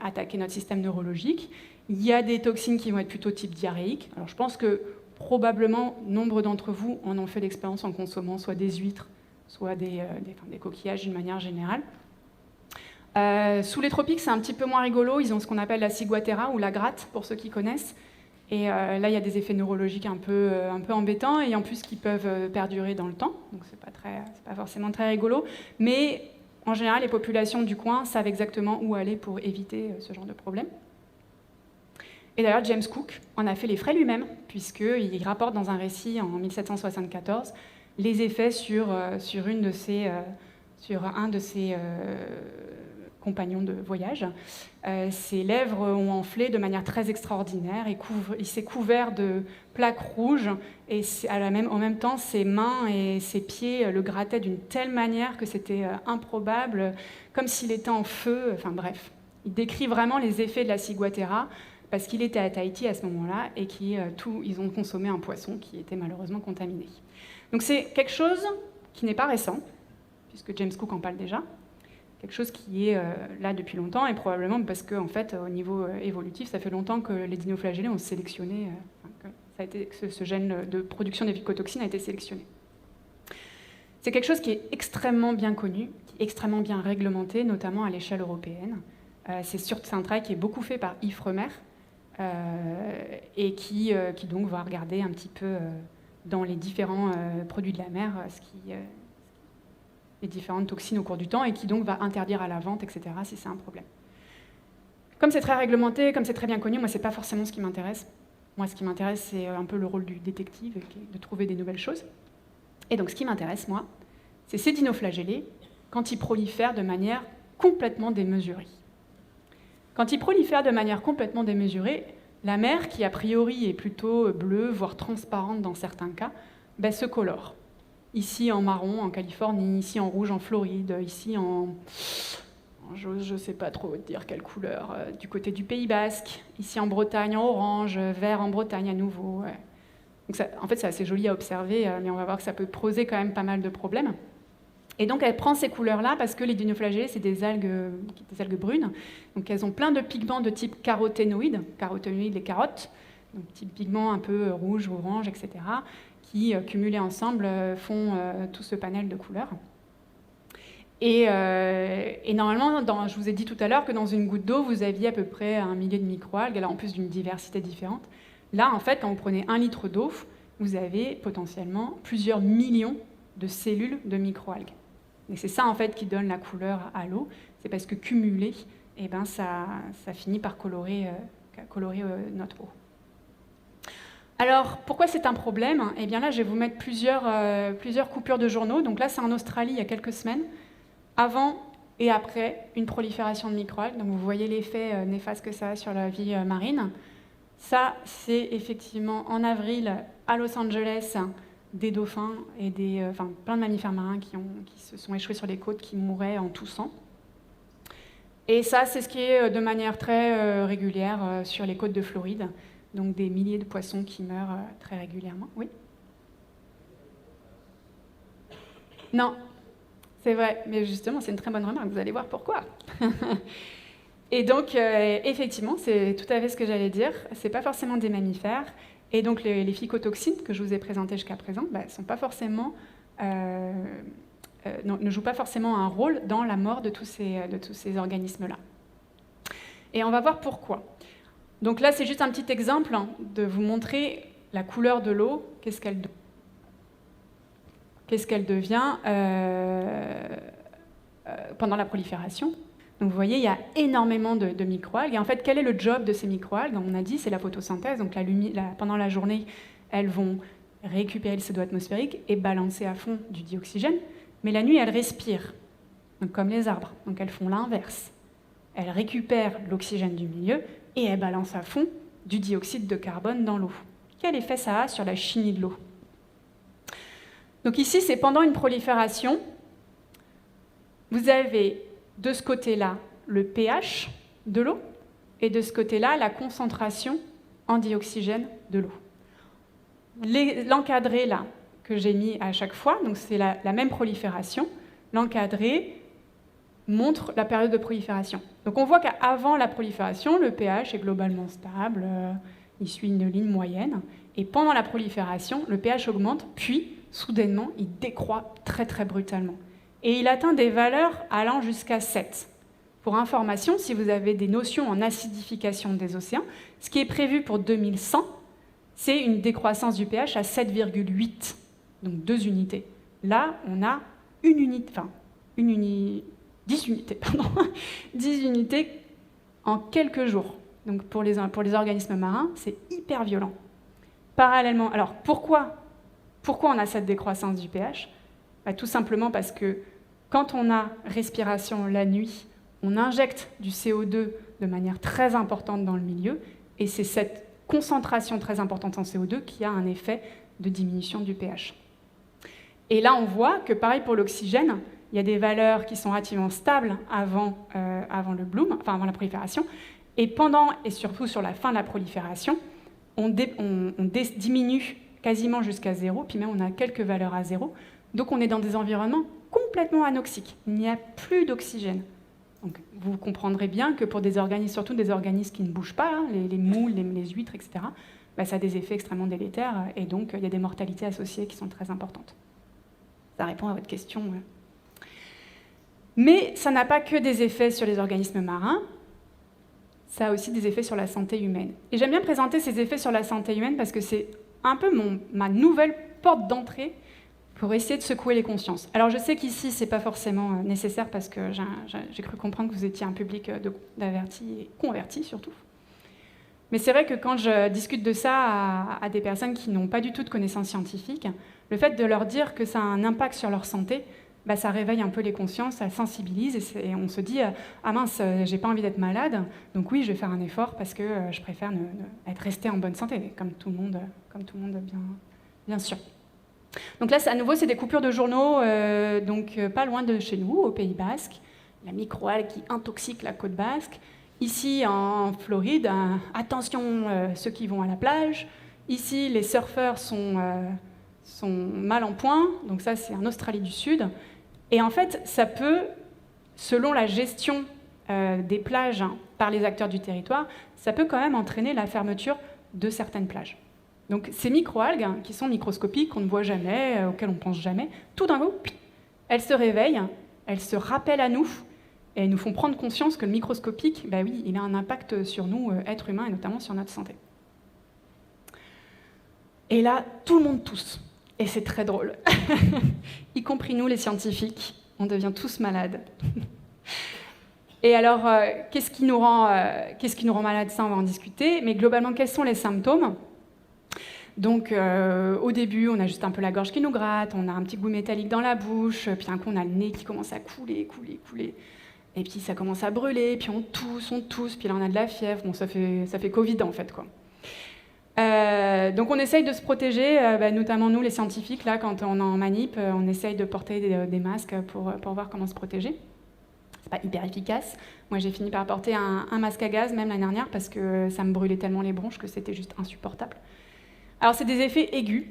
attaquer notre système neurologique. Il y a des toxines qui vont être plutôt type diarrhéique. Alors je pense que probablement, nombre d'entre vous en ont fait l'expérience en consommant soit des huîtres, soit des coquillages d'une manière générale. Sous les tropiques, c'est un petit peu moins rigolo. Ils ont ce qu'on appelle la ciguatera ou la gratte, pour ceux qui connaissent. Et là, il y a des effets neurologiques un peu embêtants et en plus qui peuvent perdurer dans le temps. Donc, c'est pas forcément très rigolo. Mais en général, les populations du coin savent exactement où aller pour éviter ce genre de problème. Et d'ailleurs, James Cook en a fait les frais lui-même, puisqu'il rapporte dans un récit en 1774 les effets sur un de ses compagnons de voyage. Ses lèvres ont enflé de manière très extraordinaire, il s'est couvert de plaques rouges, et en même temps, ses mains et ses pieds le grattaient d'une telle manière que c'était improbable, comme s'il était en feu, enfin bref. Il décrit vraiment les effets de la ciguatera, parce qu'il était à Tahiti à ce moment-là, et ils ont consommé un poisson qui était malheureusement contaminé. Donc c'est quelque chose qui n'est pas récent, puisque James Cook en parle déjà, quelque chose qui est là depuis longtemps, et probablement parce qu'en fait, au niveau évolutif, ça fait longtemps que les dinoflagellés ont sélectionné, que ce gène de production des mycotoxines a été sélectionné. C'est quelque chose qui est extrêmement bien connu, qui est extrêmement bien réglementé, notamment à l'échelle européenne. C'est un travail qui est beaucoup fait par Yves Remer, et qui donc va regarder un petit peu dans les différents produits de la mer les différentes toxines au cours du temps, et qui donc va interdire à la vente, etc., si c'est un problème. Comme c'est très réglementé, comme c'est très bien connu, moi, c'est pas forcément ce qui m'intéresse. Moi, ce qui m'intéresse, c'est un peu le rôle du détective, de trouver des nouvelles choses. Et donc, ce qui m'intéresse, moi, c'est ces dinoflagellés quand ils prolifèrent de manière complètement démesurée. Quand ils prolifèrent de manière complètement démesurée, la mer, qui a priori est plutôt bleue, voire transparente dans certains cas, se colore. Ici en marron en Californie, ici en rouge en Floride, ici en... je ne sais pas trop dire quelle couleur, du côté du Pays Basque, ici en Bretagne en orange, vert en Bretagne à nouveau. Ouais. Donc ça, en fait, c'est assez joli à observer, mais on va voir que ça peut poser quand même pas mal de problèmes. Et donc elle prend ces couleurs-là parce que les dinoflagellés, c'est des algues brunes. Donc elles ont plein de pigments de type caroténoïdes, les carottes, donc type pigments un peu rouge, orange, etc., qui, cumulés ensemble, font tout ce panel de couleurs. Et normalement, je vous ai dit tout à l'heure que dans une goutte d'eau, vous aviez à peu près 1 millier de microalgues, alors en plus d'une diversité différente. Là, en fait, quand vous prenez 1 litre d'eau, vous avez potentiellement plusieurs millions de cellules de microalgues. Et c'est ça, en fait, qui donne la couleur à l'eau. C'est parce que cumulé, ça finit par colorer notre eau. Alors, pourquoi c'est un problème ? Eh bien là, je vais vous mettre plusieurs coupures de journaux. Donc là, c'est en Australie, il y a quelques semaines, avant et après une prolifération de microalgues. Donc vous voyez l'effet néfaste que ça a sur la vie marine. Ça, c'est effectivement en avril, à Los Angeles, des dauphins et plein de mammifères marins qui se sont échoués sur les côtes, qui mouraient en toussant. Et ça, c'est ce qui est de manière très régulière sur les côtes de Floride. Donc des milliers de poissons qui meurent très régulièrement. Oui ? Non. C'est vrai, mais justement, c'est une très bonne remarque, vous allez voir pourquoi. Et donc, effectivement, c'est tout à fait ce que j'allais dire, c'est pas forcément des mammifères, et donc les phycotoxines que je vous ai présentées jusqu'à présent sont pas forcément, ne jouent pas forcément un rôle dans la mort de tous ces organismes-là. Et on va voir pourquoi. Donc là, c'est juste un petit exemple de vous montrer la couleur de l'eau, qu'est-ce qu'elle devient pendant la prolifération. Donc vous voyez, il y a énormément de microalgues. Et en fait, quel est le job de ces microalgues? On a dit, c'est la photosynthèse. Donc pendant la journée, elles vont récupérer le CO2 atmosphérique et balancer à fond du dioxygène. Mais la nuit, elles respirent, donc comme les arbres. Donc elles font l'inverse. Elles récupèrent l'oxygène du milieu et elles balancent à fond du dioxyde de carbone dans l'eau. Quel effet ça a sur la chimie de l'eau? Donc ici, c'est pendant une prolifération. Vous avez de ce côté-là le pH de l'eau et de ce côté-là la concentration en dioxygène de l'eau. L'encadré là que j'ai mis à chaque fois, donc c'est la même prolifération, l'encadré montre la période de prolifération. Donc on voit qu'avant la prolifération, le pH est globalement stable, il suit une ligne moyenne, et pendant la prolifération, le pH augmente, puis soudainement, il décroît très très brutalement. Et il atteint des valeurs allant jusqu'à 7. Pour information, si vous avez des notions en acidification des océans, ce qui est prévu pour 2100, c'est une décroissance du pH à 7,8, donc 2 unités. Là, on a 10 unités en quelques jours. Donc pour les organismes marins, c'est hyper violent. Parallèlement, alors pourquoi on a cette décroissance du pH? Tout simplement parce que quand on a respiration la nuit, on injecte du CO2 de manière très importante dans le milieu, et c'est cette concentration très importante en CO2 qui a un effet de diminution du pH. Et là, on voit que pareil pour l'oxygène, il y a des valeurs qui sont relativement stables avant le bloom, enfin avant la prolifération, et pendant et surtout sur la fin de la prolifération, on diminue quasiment jusqu'à 0, puis même on a quelques valeurs à 0. Donc on est dans des environnements complètement anoxiques. Il n'y a plus d'oxygène. Donc vous comprendrez bien que pour des organismes, surtout des organismes qui ne bougent pas, les moules, les huîtres, etc., ça a des effets extrêmement délétères, et donc il y a des mortalités associées qui sont très importantes. Ça répond à votre question. Mais ça n'a pas que des effets sur les organismes marins, ça a aussi des effets sur la santé humaine. Et j'aime bien présenter ces effets sur la santé humaine parce que c'est un peu ma nouvelle porte d'entrée pour essayer de secouer les consciences. Alors je sais qu'ici, ce n'est pas forcément nécessaire parce que j'ai cru comprendre que vous étiez un public d'avertis et convertis surtout. Mais c'est vrai que quand je discute de ça à des personnes qui n'ont pas du tout de connaissances scientifiques, le fait de leur dire que ça a un impact sur leur santé, ça réveille un peu les consciences, ça sensibilise, et on se dit « Ah mince, j'ai pas envie d'être malade, donc oui, je vais faire un effort parce que je préfère rester en bonne santé, comme tout le monde bien sûr. » Donc là, à nouveau, c'est des coupures de journaux, pas loin de chez nous, au Pays Basque, la microalgue qui intoxique la côte basque. Ici, en Floride, attention ceux qui vont à la plage. Ici, les surfeurs sont mal en point, donc ça, c'est en Australie du Sud. Et en fait, ça peut, selon la gestion des plages par les acteurs du territoire, ça peut quand même entraîner la fermeture de certaines plages. Donc ces microalgues, qui sont microscopiques, qu'on ne voit jamais, auxquelles on ne pense jamais, tout d'un coup, elles se réveillent, elles se rappellent à nous, et elles nous font prendre conscience que le microscopique, oui, il a un impact sur nous, êtres humains, et notamment sur notre santé. Et là, tout le monde tousse. Et c'est très drôle. Y compris nous, les scientifiques, on devient tous malades. Et alors, qu'est-ce qui nous rend malades? Ça, on va en discuter. Mais globalement, quels sont les symptômes? Donc, au début, on a juste un peu la gorge qui nous gratte, on a un petit goût métallique dans la bouche, puis un coup, on a le nez qui commence à couler. Et puis, ça commence à brûler, puis on tousse, puis là, on a de la fièvre. Bon, ça fait Covid, en fait, quoi. Donc on essaye de se protéger, notamment nous les scientifiques, là, quand on est en manip, on essaye de porter des masques pour voir comment se protéger. C'est pas hyper efficace. Moi j'ai fini par porter un masque à gaz même l'année dernière parce que ça me brûlait tellement les bronches que c'était juste insupportable. Alors c'est des effets aigus,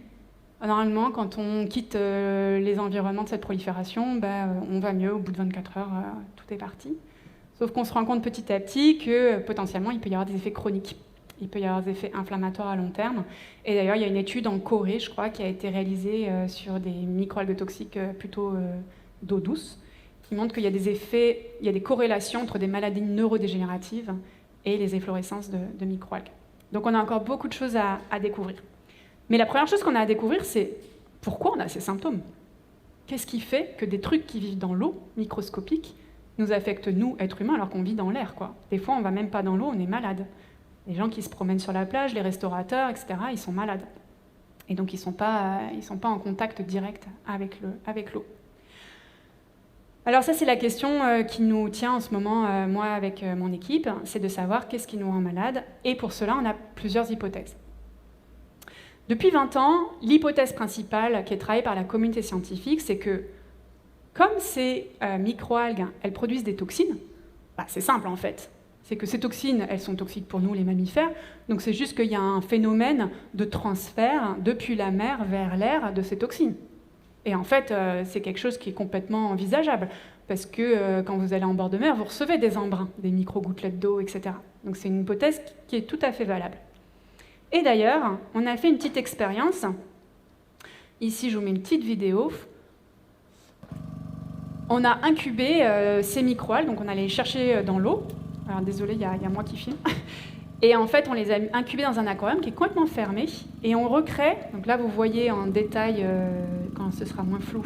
Normalement, quand on quitte les environnements de cette prolifération, on va mieux, au bout de 24 heures, tout est parti. Sauf qu'on se rend compte petit à petit que potentiellement, il peut y avoir des effets chroniques. Il peut y avoir des effets inflammatoires à long terme. Et d'ailleurs, il y a une étude en Corée, je crois, qui a été réalisée sur des microalgues toxiques plutôt d'eau douce, qui montre qu'il y a des effets, il y a des corrélations entre des maladies neurodégénératives et les efflorescences de microalgues. Donc on a encore beaucoup de choses à découvrir. Mais la première chose qu'on a à découvrir, c'est pourquoi on a ces symptômes. Qu'est-ce qui fait que des trucs qui vivent dans l'eau, microscopiques, nous affectent, nous, êtres humains, alors qu'on vit dans l'air, quoi. Des fois, on ne va même pas dans l'eau, on est malade. Les gens qui se promènent sur la plage, les restaurateurs, etc., ils sont malades. Et donc, ils ne sont pas en contact direct avec l'eau. Alors ça, c'est la question qui nous tient en ce moment, moi, avec mon équipe, c'est de savoir qu'est-ce qui nous rend malade. Et pour cela, on a plusieurs hypothèses. Depuis 20 ans, l'hypothèse principale qui est travaillée par la communauté scientifique, c'est que comme ces microalgues, elles produisent des toxines, c'est simple en fait. C'est que ces toxines, elles sont toxiques pour nous, les mammifères. Donc c'est juste qu'il y a un phénomène de transfert depuis la mer vers l'air de ces toxines. Et en fait, c'est quelque chose qui est complètement envisageable. Parce que quand vous allez en bord de mer, vous recevez des embruns, des micro-gouttelettes d'eau, etc. Donc c'est une hypothèse qui est tout à fait valable. Et d'ailleurs, on a fait une petite expérience. Ici, je vous mets une petite vidéo. On a incubé ces microalgues, donc on allait les chercher dans l'eau. Alors désolé, il y a moi qui filme. Et en fait, on les a incubés dans un aquarium qui est complètement fermé. Et on recrée, donc là vous voyez en détail, quand ce sera moins flou,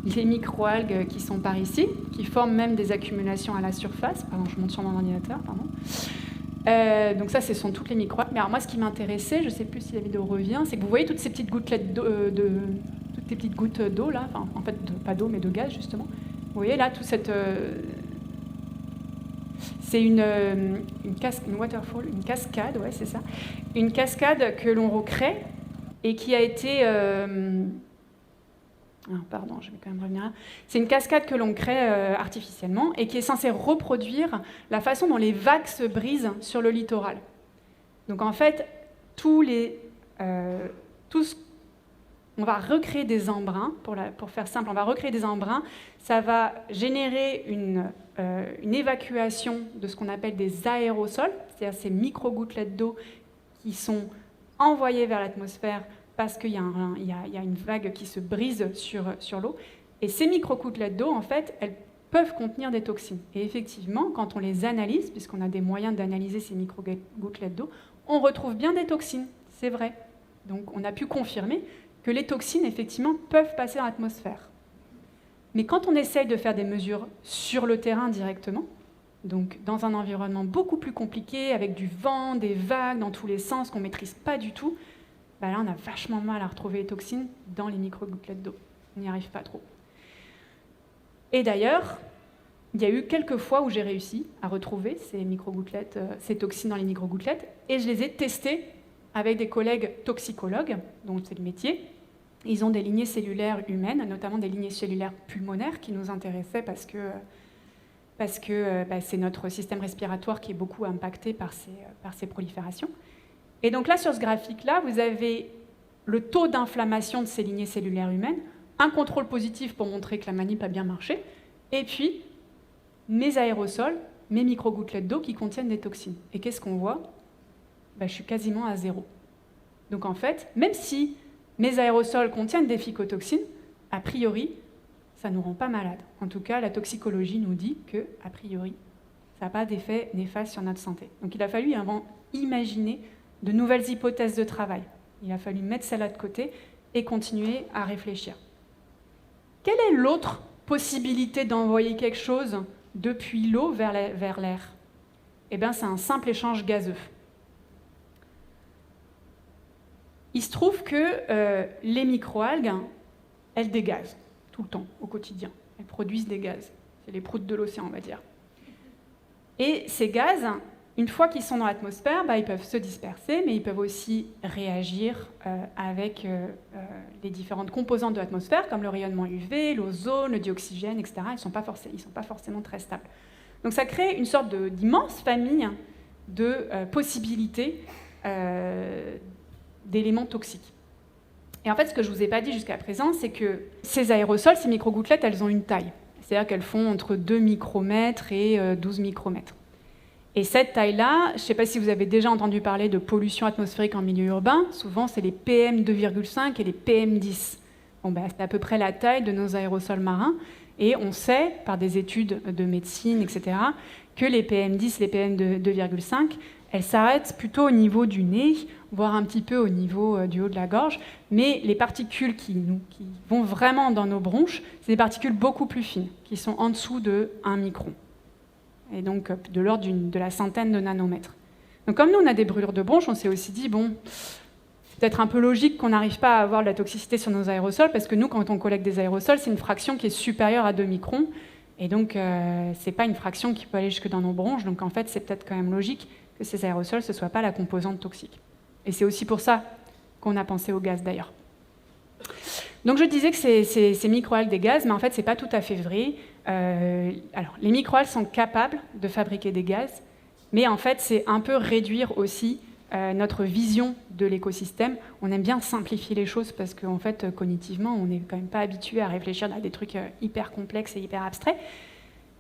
les microalgues qui sont par ici, qui forment même des accumulations à la surface. Pardon, je monte sur mon ordinateur, pardon. Donc ça, ce sont toutes les microalgues. Mais alors moi, ce qui m'intéressait, je ne sais plus si la vidéo revient, c'est que vous voyez toutes ces petites gouttelettes toutes les petites gouttes d'eau là, enfin en fait pas d'eau mais de gaz justement. Vous voyez là, toute cette c'est une waterfall, une cascade, ouais c'est ça, une cascade que l'on recrée et qui a été pardon, je vais quand même revenir là. C'est une cascade que l'on crée artificiellement et qui est censée reproduire la façon dont les vagues se brisent sur le littoral. Donc en fait, on va recréer des embruns, pour faire simple, on va recréer des embruns, ça va générer une évacuation de ce qu'on appelle des aérosols, c'est-à-dire ces micro-gouttelettes d'eau qui sont envoyées vers l'atmosphère parce qu'il y a une vague qui se brise sur l'eau. Et ces micro-gouttelettes d'eau, en fait, elles peuvent contenir des toxines. Et effectivement, quand on les analyse, puisqu'on a des moyens d'analyser ces micro-gouttelettes d'eau, on retrouve bien des toxines, c'est vrai. Donc on a pu confirmer que les toxines, effectivement, peuvent passer dans l'atmosphère. Mais quand on essaye de faire des mesures sur le terrain directement, donc dans un environnement beaucoup plus compliqué, avec du vent, des vagues dans tous les sens qu'on ne maîtrise pas du tout, là on a vachement mal à retrouver les toxines dans les micro-gouttelettes d'eau. On n'y arrive pas trop. Et d'ailleurs, il y a eu quelques fois où j'ai réussi à retrouver ces micro-gouttelettes, ces toxines dans les micro-gouttelettes, et je les ai testées avec des collègues toxicologues, dont c'est le métier. Ils ont des lignées cellulaires humaines, notamment des lignées cellulaires pulmonaires qui nous intéressaient parce que c'est notre système respiratoire qui est beaucoup impacté par ces proliférations. Et donc là, sur ce graphique-là, vous avez le taux d'inflammation de ces lignées cellulaires humaines, un contrôle positif pour montrer que la manip a bien marché, et puis mes aérosols, mes micro-gouttelettes d'eau qui contiennent des toxines. Et qu'est-ce qu'on voit ? Je suis quasiment à 0. Donc en fait, même si mes aérosols contiennent des phycotoxines, a priori, ça ne nous rend pas malades. En tout cas, la toxicologie nous dit que, a priori, ça n'a pas d'effet néfaste sur notre santé. Donc il a fallu imaginer de nouvelles hypothèses de travail. Il a fallu mettre celle-là de côté et continuer à réfléchir. Quelle est l'autre possibilité d'envoyer quelque chose depuis l'eau vers l'air ? Eh bien, c'est un simple échange gazeux. Il se trouve que les microalgues, elles dégazent tout le temps, au quotidien. Elles produisent des gaz. C'est les proutes de l'océan, on va dire. Et ces gaz, une fois qu'ils sont dans l'atmosphère, ils peuvent se disperser, mais ils peuvent aussi réagir avec les différentes composantes de l'atmosphère, comme le rayonnement UV, l'ozone, le dioxygène, etc. Ils ne sont pas forcément très stables. Donc ça crée une sorte d'immense famille de possibilités d'éléments toxiques. Et en fait, ce que je ne vous ai pas dit jusqu'à présent, c'est que ces aérosols, ces microgouttelettes, elles ont une taille. C'est-à-dire qu'elles font entre 2 micromètres et 12 micromètres. Et cette taille-là, je ne sais pas si vous avez déjà entendu parler de pollution atmosphérique en milieu urbain, souvent c'est les PM2,5 et les PM10. C'est à peu près la taille de nos aérosols marins, et on sait, par des études de médecine, etc., que les PM10 et les PM2,5, elles s'arrêtent plutôt au niveau du nez, voire un petit peu au niveau du haut de la gorge, mais les particules qui vont vraiment dans nos bronches, c'est des particules beaucoup plus fines, qui sont en dessous de 1 micron. Et donc de l'ordre de la centaine de nanomètres. Donc comme nous, on a des brûlures de bronches, on s'est aussi dit, c'est peut-être un peu logique qu'on n'arrive pas à avoir de la toxicité sur nos aérosols, parce que nous, quand on collecte des aérosols, c'est une fraction qui est supérieure à 2 microns, et donc c'est pas une fraction qui peut aller jusque dans nos bronches, donc en fait, c'est peut-être quand même logique que ces aérosols, ce ne soit pas la composante toxique. Et c'est aussi pour ça qu'on a pensé au gaz, d'ailleurs. Donc je disais que c'est microalgues des gaz, mais en fait, ce n'est pas tout à fait vrai. Alors, les microalgues sont capables de fabriquer des gaz, mais en fait, c'est un peu réduire aussi notre vision de l'écosystème. On aime bien simplifier les choses parce qu'en fait, cognitivement, on n'est quand même pas habitué à réfléchir à des trucs hyper complexes et hyper abstraits.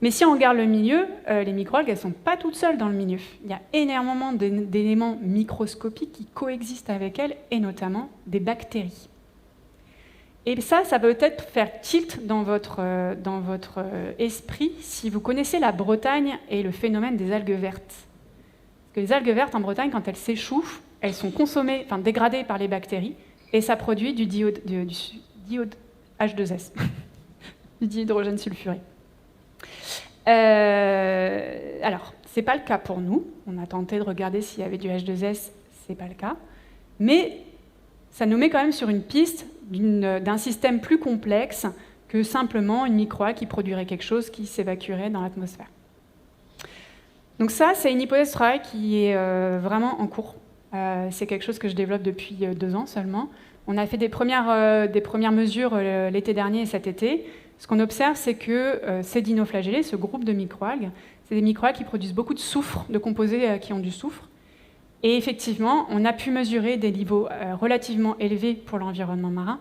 Mais si on regarde le milieu, les microalgues, elles ne sont pas toutes seules dans le milieu. Il y a énormément d'éléments microscopiques qui coexistent avec elles, et notamment des bactéries. Et ça peut peut-être faire tilt dans votre esprit si vous connaissez la Bretagne et le phénomène des algues vertes. Parce que les algues vertes en Bretagne, quand elles s'échouffent, elles sont consommées, dégradées par les bactéries, et ça produit du diode H2S, du dihydrogène sulfuré. Alors, ce n'est pas le cas pour nous. On a tenté de regarder s'il y avait du H2S, ce n'est pas le cas. Mais ça nous met quand même sur une piste d'un système plus complexe que simplement une microalgue qui produirait quelque chose qui s'évacuerait dans l'atmosphère. Donc ça, c'est une hypothèse de travail qui est vraiment en cours. C'est quelque chose que je développe depuis 2 ans seulement. On a fait des premières mesures l'été dernier et cet été. Ce qu'on observe, c'est que ces dinoflagellés, ce groupe de microalgues, c'est des microalgues qui produisent beaucoup de soufre, de composés qui ont du soufre. Et effectivement, on a pu mesurer des niveaux relativement élevés pour l'environnement marin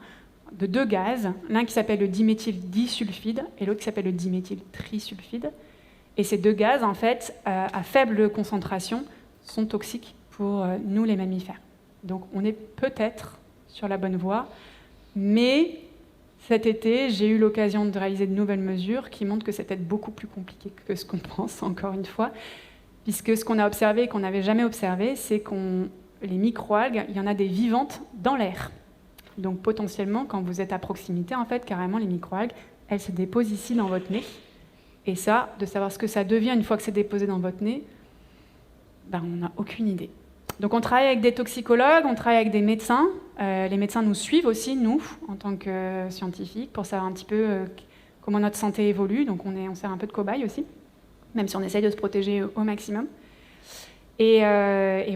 de 2 gaz, l'un qui s'appelle le diméthyldisulfide et l'autre qui s'appelle le diméthyltrisulfide. Et ces 2 gaz, en fait, à faible concentration, sont toxiques pour nous, les mammifères. Donc on est peut-être sur la bonne voie, mais cet été, j'ai eu l'occasion de réaliser de nouvelles mesures qui montrent que c'est peut-être beaucoup plus compliqué que ce qu'on pense, encore une fois, puisque ce qu'on a observé et qu'on n'avait jamais observé, c'est les microalgues, il y en a des vivantes dans l'air. Donc potentiellement, quand vous êtes à proximité, en fait, carrément, les microalgues, elles se déposent ici dans votre nez. Et ça, de savoir ce que ça devient une fois que c'est déposé dans votre nez, on n'a aucune idée. Donc on travaille avec des toxicologues, on travaille avec des médecins. Les médecins nous suivent aussi, nous, en tant que scientifiques, pour savoir un petit peu comment notre santé évolue. Donc on sert un peu de cobaye aussi, même si on essaye de se protéger au maximum. Et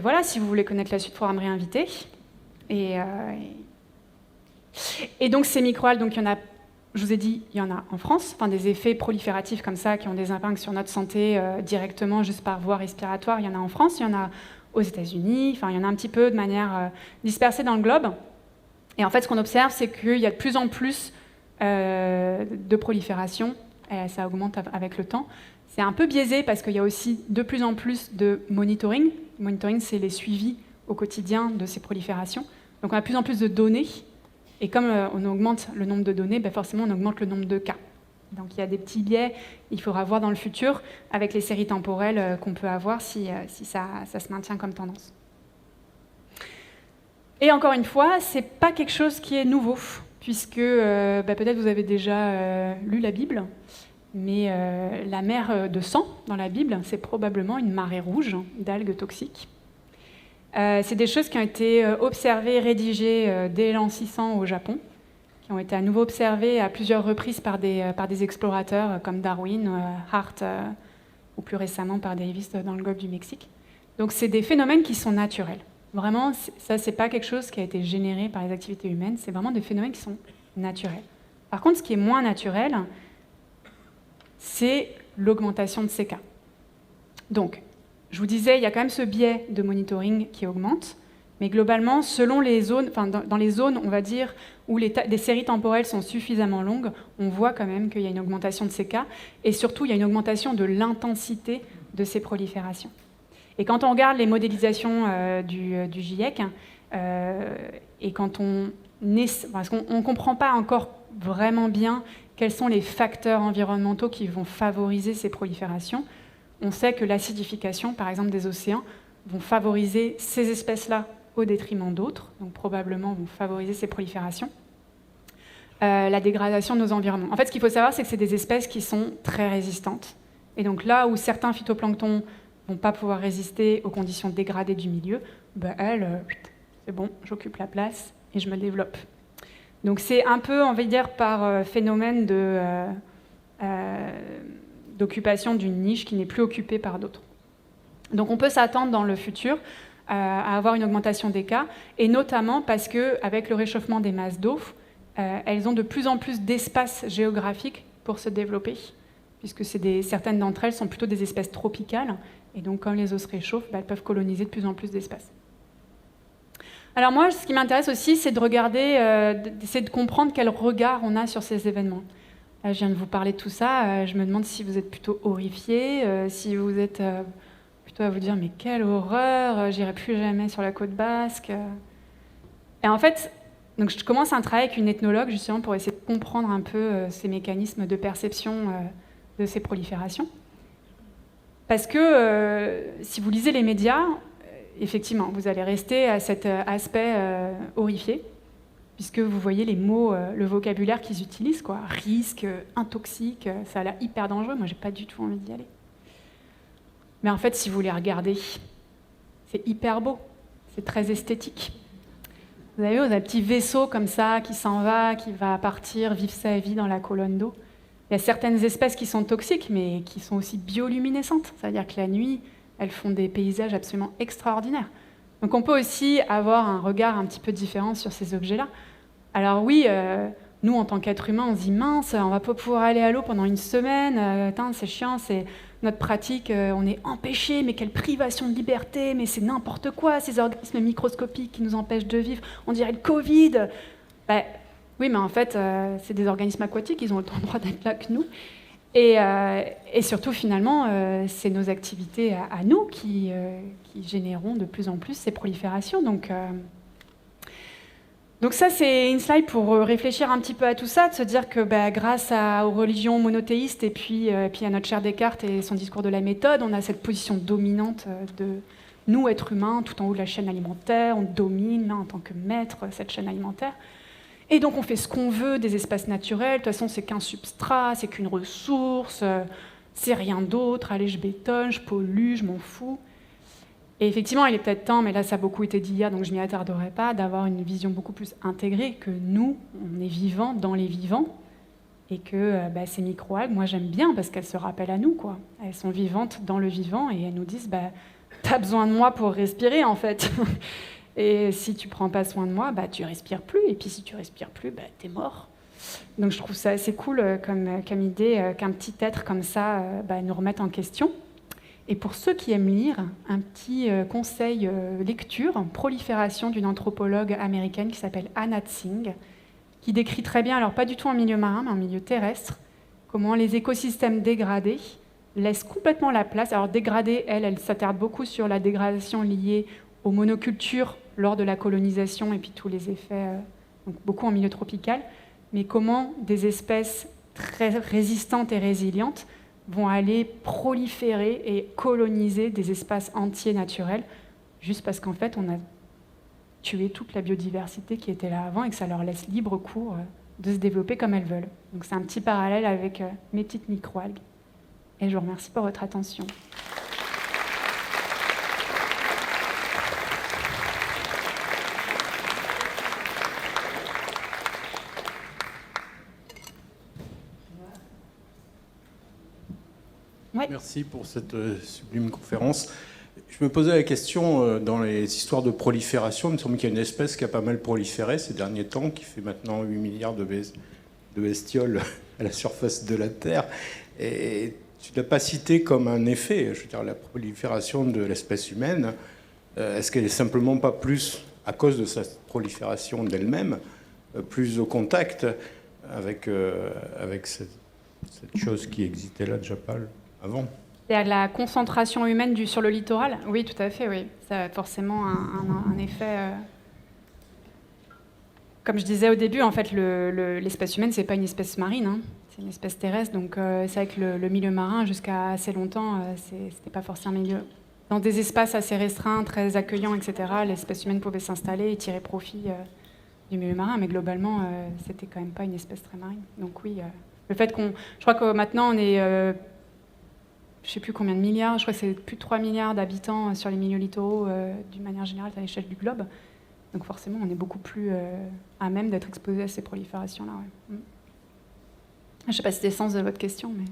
voilà, si vous voulez connaître la suite, il faudra me réinviter. Et donc ces microalgues, donc il y en a, je vous ai dit, il y en a en France, des effets prolifératifs comme ça qui ont des impacts sur notre santé directement, juste par voie respiratoire. Il y en a en France, il y en a aux États-Unis, il y en a un petit peu de manière dispersée dans le globe. Et en fait, ce qu'on observe, c'est qu'il y a de plus en plus de prolifération, et ça augmente avec le temps. C'est un peu biaisé parce qu'il y a aussi de plus en plus de monitoring. Le monitoring, c'est les suivis au quotidien de ces proliférations. Donc on a de plus en plus de données, et comme on augmente le nombre de données, forcément on augmente le nombre de cas. Donc il y a des petits biais, il faudra voir dans le futur avec les séries temporelles qu'on peut avoir si ça se maintient comme tendance. Et encore une fois, ce n'est pas quelque chose qui est nouveau, puisque peut-être vous avez déjà lu la Bible, mais la mer de sang dans la Bible, c'est probablement une marée rouge d'algues toxiques. C'est des choses qui ont été observées et rédigées dès l'an 600 au Japon, qui ont été à nouveau observées à plusieurs reprises par des explorateurs comme Darwin, Hart, ou plus récemment par Davis dans le golfe du Mexique. Donc c'est des phénomènes qui sont naturels. Vraiment, ça, c'est pas quelque chose qui a été généré par les activités humaines, c'est vraiment des phénomènes qui sont naturels. Par contre, ce qui est moins naturel, c'est l'augmentation de ces cas. Donc, je vous disais, il y a quand même ce biais de monitoring qui augmente, Mais globalement, selon les zones, dans les zones, on va dire, où des séries temporelles sont suffisamment longues, on voit quand même qu'il y a une augmentation de ces cas, et surtout, il y a une augmentation de l'intensité de ces proliférations. Et quand on regarde les modélisations du GIEC, et quand parce qu'on ne comprend pas encore vraiment bien quels sont les facteurs environnementaux qui vont favoriser ces proliférations, on sait que l'acidification, par exemple, des océans, vont favoriser ces espèces-là au détriment d'autres, donc probablement vont favoriser ces proliférations. La dégradation de nos environnements. En fait, ce qu'il faut savoir, c'est que c'est des espèces qui sont très résistantes. Et donc là où certains phytoplanctons ne vont pas pouvoir résister aux conditions dégradées du milieu, elles, c'est bon, j'occupe la place et je me développe. Donc c'est un peu, on va dire, par phénomène d'occupation d'une niche qui n'est plus occupée par d'autres. Donc on peut s'attendre dans le futur à avoir une augmentation des cas, et notamment parce qu'avec le réchauffement des masses d'eau, elles ont de plus en plus d'espace géographique pour se développer, puisque certaines d'entre elles sont plutôt des espèces tropicales, et donc quand les eaux se réchauffent, elles peuvent coloniser de plus en plus d'espace. Alors moi, ce qui m'intéresse aussi, c'est de regarder, d'essayer de comprendre quel regard on a sur ces événements. Là, je viens de vous parler de tout ça, je me demande si vous êtes plutôt horrifiés, si vous êtes plutôt à vous dire « mais quelle horreur, j'irai plus jamais sur la côte basque ». Et en fait, donc je commence un travail avec une ethnologue justement pour essayer de comprendre un peu ces mécanismes de perception de ces proliférations. Parce que si vous lisez les médias, effectivement, vous allez rester à cet aspect horrifié, puisque vous voyez les mots, le vocabulaire qu'ils utilisent, quoi. Risque, intoxique, ça a l'air hyper dangereux. Moi, j'ai pas du tout envie d'y aller. Mais en fait, si vous les regardez, c'est hyper beau, c'est très esthétique. Vous avez vu, un petit vaisseau comme ça qui s'en va, qui va partir, vivre sa vie dans la colonne d'eau. Il y a certaines espèces qui sont toxiques, mais qui sont aussi bioluminescentes. C'est-à-dire que la nuit, elles font des paysages absolument extraordinaires. Donc on peut aussi avoir un regard un petit peu différent sur ces objets-là. Alors oui, nous, en tant qu'êtres humains, on se dit « mince, on va pas pouvoir aller à l'eau pendant une semaine, c'est chiant, c'est notre pratique, on est empêchés, mais quelle privation de liberté, mais c'est n'importe quoi, ces organismes microscopiques qui nous empêchent de vivre, on dirait le Covid ». Oui, mais en fait, c'est des organismes aquatiques, ils ont autant le droit d'être là que nous. Et surtout, finalement, c'est nos activités à nous qui généreront de plus en plus ces proliférations. Donc ça, c'est une slide pour réfléchir un petit peu à tout ça, de se dire que grâce aux religions monothéistes et puis à notre cher Descartes et son discours de la méthode, on a cette position dominante de nous, êtres humains, tout en haut de la chaîne alimentaire, on domine là, en tant que maître cette chaîne alimentaire. Et donc on fait ce qu'on veut des espaces naturels, de toute façon c'est qu'un substrat, c'est qu'une ressource, c'est rien d'autre, allez je bétonne, je pollue, je m'en fous. Et effectivement il est peut-être temps, mais là ça a beaucoup été dit hier donc je m'y attarderai pas, d'avoir une vision beaucoup plus intégrée, que nous, on est vivants dans les vivants, et que ces microalgues, moi j'aime bien parce qu'elles se rappellent à nous, quoi. Elles sont vivantes dans le vivant et elles nous disent t'as besoin de moi pour respirer en fait. Et si tu prends pas soin de moi, tu respires plus. Et puis si tu respires plus, t'es mort. Donc je trouve ça assez cool comme idée qu'un petit être comme ça nous remette en question. Et pour ceux qui aiment lire, un petit conseil lecture, Prolifération, d'une anthropologue américaine qui s'appelle Anna Tsing, qui décrit très bien, alors pas du tout en milieu marin, mais en milieu terrestre, comment les écosystèmes dégradés laissent complètement la place. Alors dégradés, elle s'attarde beaucoup sur la dégradation liée aux monocultures lors de la colonisation et puis tous les effets, donc beaucoup en milieu tropical, mais comment des espèces très résistantes et résilientes vont aller proliférer et coloniser des espaces entiers naturels, juste parce qu'en fait, on a tué toute la biodiversité qui était là avant et que ça leur laisse libre cours de se développer comme elles veulent. Donc c'est un petit parallèle avec mes petites microalgues. Et je vous remercie pour votre attention. Ouais. Merci pour cette sublime conférence. Je me posais la question, dans les histoires de prolifération, il me semble qu'il y a une espèce qui a pas mal proliféré ces derniers temps, qui fait maintenant 8 milliards de bestioles à la surface de la Terre. Et tu ne l'as pas cité comme un effet, je veux dire, la prolifération de l'espèce humaine. Est-ce qu'elle est simplement pas plus à cause de sa prolifération d'elle-même, plus au contact avec cette chose qui existait là déjà pas avant. C'est la concentration humaine sur le littoral? Oui, tout à fait, oui. Ça a forcément un effet... Comme je disais au début, en fait, l'espèce humaine, c'est pas une espèce marine, hein. C'est une espèce terrestre. Donc, c'est vrai que le milieu marin, jusqu'à assez longtemps, c'était pas forcément un milieu. Dans des espaces assez restreints, très accueillants, etc., l'espèce humaine pouvait s'installer et tirer profit du milieu marin. Mais globalement, c'était quand même pas une espèce très marine. Donc oui, le fait qu'on... Je crois que maintenant, on est... je sais plus combien de milliards, je crois que c'est plus de 3 milliards d'habitants sur les milieux littoraux, d'une manière générale, à l'échelle du globe. Donc forcément, on est beaucoup plus à même d'être exposé à ces proliférations-là. Ouais. Je ne sais pas si c'est le sens de votre question, mais...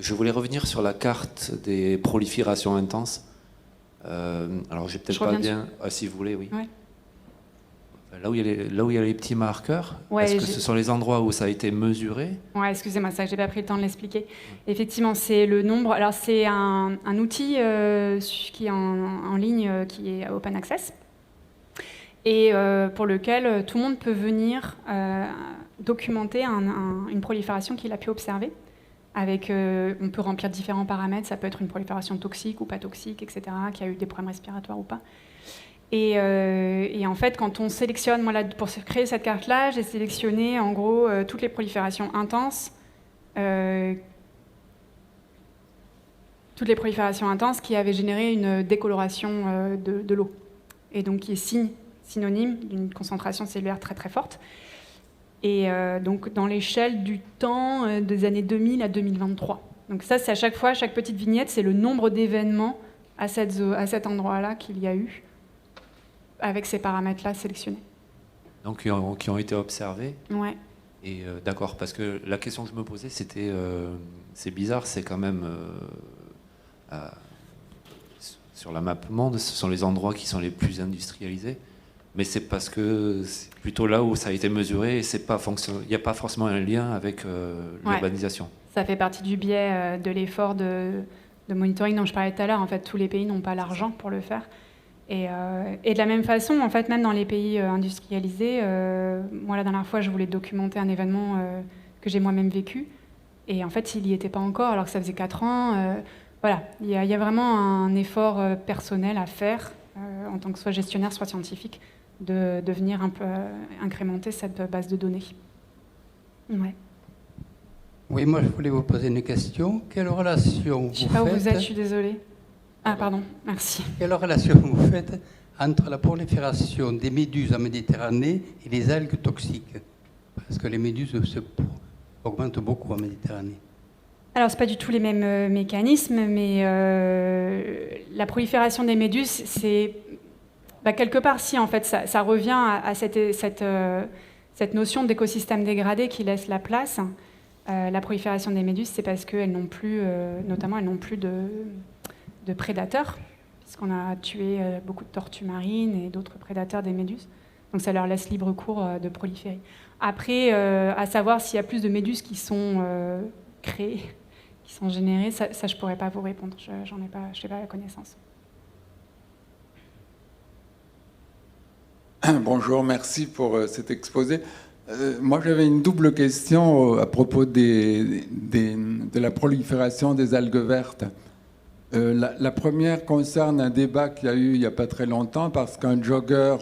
Je voulais revenir sur la carte des proliférations intenses. Alors, j'ai peut-être pas bien... si vous voulez, oui. Ouais. Là où il y a les petits marqueurs, ouais, est-ce que ce sont les endroits où ça a été mesuré? Ouais, excusez-moi, ça, j'ai pas pris le temps de l'expliquer. Effectivement, c'est le nombre... Alors, c'est un outil qui est en ligne, qui est open access, et pour lequel tout le monde peut venir documenter une prolifération qu'il a pu observer. On peut remplir différents paramètres, ça peut être une prolifération toxique ou pas toxique, etc., qui a eu des problèmes respiratoires ou pas. Et en fait, quand on sélectionne, moi, là, pour créer cette carte-là, j'ai sélectionné en gros toutes les proliférations intenses, qui avaient généré une décoloration de l'eau, et donc qui est synonyme d'une concentration cellulaire très très forte. Et donc dans l'échelle du temps des années 2000 à 2023. Donc ça, c'est à chaque fois, chaque petite vignette, c'est le nombre d'événements à cet endroit-là qu'il y a eu, avec ces paramètres-là sélectionnés. Donc qui ont été observés. Ouais. Et d'accord, parce que la question que je me posais, c'était, c'est bizarre, c'est quand même sur la map monde, ce sont les endroits qui sont les plus industrialisés. Mais c'est parce que c'est plutôt là où ça a été mesuré et il n'y a pas forcément un lien avec l'urbanisation. Ouais. Ça fait partie du biais de l'effort de monitoring dont je parlais tout à l'heure. En fait, tous les pays n'ont pas l'argent pour le faire. Et de la même façon, en fait, même dans les pays industrialisés, moi, la dernière fois, je voulais documenter un événement que j'ai moi-même vécu. Et en fait, il n'y était pas encore, alors que ça faisait 4 ans. Voilà, il y a vraiment un effort personnel à faire, en tant que soit gestionnaire, soit scientifique, de venir un peu incrémenter cette base de données. Ouais. Oui, moi je voulais vous poser une question. Quelle relation vous faites... Je ne sais pas où vous êtes, je suis désolée. Ah, pardon, merci. Quelle relation vous faites entre la prolifération des méduses en Méditerranée et les algues toxiques? Parce que les méduses augmentent beaucoup en Méditerranée. Alors, ce n'est pas du tout les mêmes mécanismes, mais la prolifération des méduses, c'est... quelque part, si, en fait, ça revient à cette notion d'écosystème dégradé qui laisse la place. La prolifération des méduses, c'est parce qu'elles n'ont plus, notamment, elles n'ont plus de prédateurs, puisqu'on a tué beaucoup de tortues marines et d'autres prédateurs des méduses. Donc, ça leur laisse libre cours de proliférer. Après, à savoir s'il y a plus de méduses qui sont créées, qui sont générées, ça je ne pourrais pas vous répondre. Je n'ai pas la connaissance. Bonjour, merci pour cet exposé. Moi, j'avais une double question à propos de la prolifération des algues vertes. La première concerne un débat qu'il y a eu il n'y a pas très longtemps parce qu'un jogger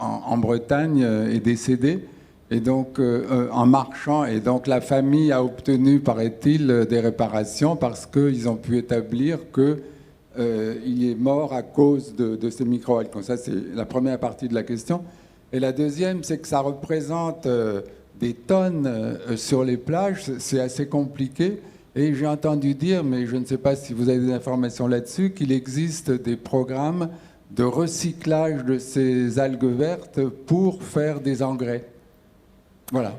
en Bretagne est décédé et donc en marchant, et donc la famille a obtenu, paraît-il, des réparations parce qu'ils ont pu établir qu'il est mort à cause de ces microalgues. Donc ça, c'est la première partie de la question. Et la deuxième, c'est que ça représente des tonnes sur les plages. C'est assez compliqué. Et j'ai entendu dire, mais je ne sais pas si vous avez des informations là-dessus, qu'il existe des programmes de recyclage de ces algues vertes pour faire des engrais. Voilà.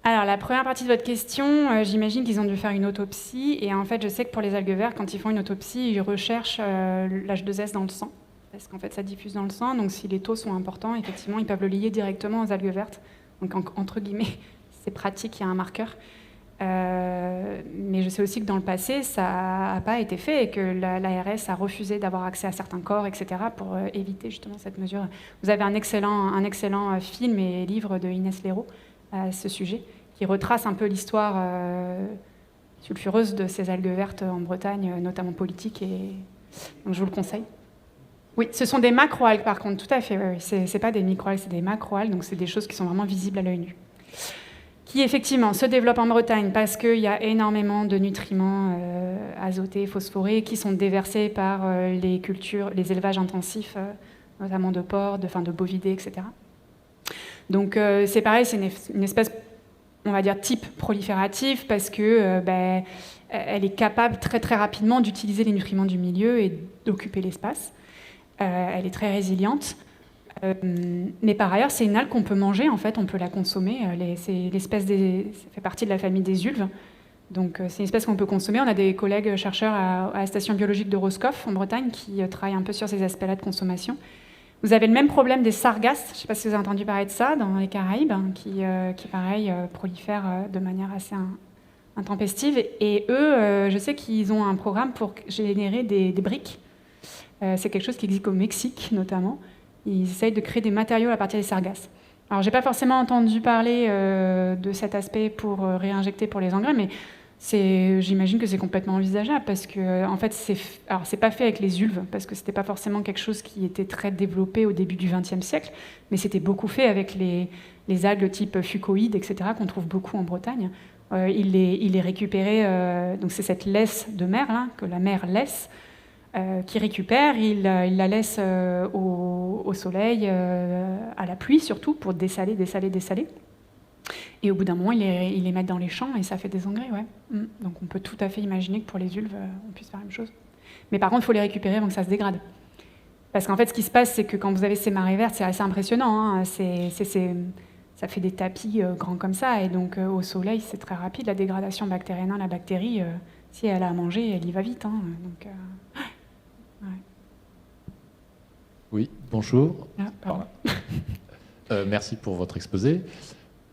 Alors, la première partie de votre question, j'imagine qu'ils ont dû faire une autopsie. Et en fait, je sais que pour les algues vertes, quand ils font une autopsie, ils recherchent l'H2S dans le sang. Parce qu'en fait, ça diffuse dans le sang. Donc, si les taux sont importants, effectivement, ils peuvent le lier directement aux algues vertes. Donc, entre guillemets, c'est pratique, il y a un marqueur. Mais je sais aussi que dans le passé, ça n'a pas été fait et que l'ARS a refusé d'avoir accès à certains corps, etc., pour éviter justement cette mesure. Vous avez un excellent film et livre de Inès Léraud à ce sujet, qui retrace un peu l'histoire sulfureuse de ces algues vertes en Bretagne, notamment politique, et donc je vous le conseille. Oui, ce sont des macroalgues par contre, tout à fait. Oui. C'est pas des microalgues, c'est des macroalgues, donc c'est des choses qui sont vraiment visibles à l'œil nu. Qui effectivement se développent en Bretagne parce qu'il y a énormément de nutriments azotés, phosphorés, qui sont déversés par les élevages intensifs, notamment de porcs, de bovidés, etc. Donc c'est pareil, c'est une espèce, on va dire, type prolifératif parce que elle est capable très très rapidement d'utiliser les nutriments du milieu et d'occuper l'espace. Elle est très résiliente. Mais par ailleurs, c'est une algue qu'on peut manger, en fait, on peut la consommer. Ça fait partie de la famille des ulves. Donc c'est une espèce qu'on peut consommer. On a des collègues chercheurs à la station biologique de Roscoff, en Bretagne, qui travaillent un peu sur ces aspects-là de consommation. Vous avez le même problème des sargasses, je ne sais pas si vous avez entendu parler de ça, dans les Caraïbes, qui pareil, prolifèrent de manière assez intempestive. Et eux, je sais qu'ils ont un programme pour générer des briques. C'est quelque chose qui existe au Mexique, notamment. Ils essayent de créer des matériaux à partir des sargasses. Alors, j'ai pas forcément entendu parler de cet aspect pour réinjecter pour les engrais, mais j'imagine que c'est complètement envisageable parce que, en fait, c'est pas fait avec les ulves parce que c'était pas forcément quelque chose qui était très développé au début du XXe siècle, mais c'était beaucoup fait avec les algues type fucoïdes, etc., qu'on trouve beaucoup en Bretagne. Il les récupérait, donc c'est cette laisse de mer là, que la mer laisse. Qui récupère, il la laisse au soleil, à la pluie surtout, pour dessaler. Et au bout d'un moment, il les met dans les champs et ça fait des engrais. Ouais. Donc on peut tout à fait imaginer que pour les ulves, on puisse faire la même chose. Mais par contre, il faut les récupérer avant que ça se dégrade. Parce qu'en fait, ce qui se passe, c'est que quand vous avez ces marées vertes, c'est assez impressionnant. Hein. Ça fait des tapis grands comme ça. Et donc au soleil, c'est très rapide. La dégradation bactérienne, la bactérie, si elle a à manger, elle y va vite. Hein. Donc, ouais. Oui, bonjour. Pardon. Merci pour votre exposé.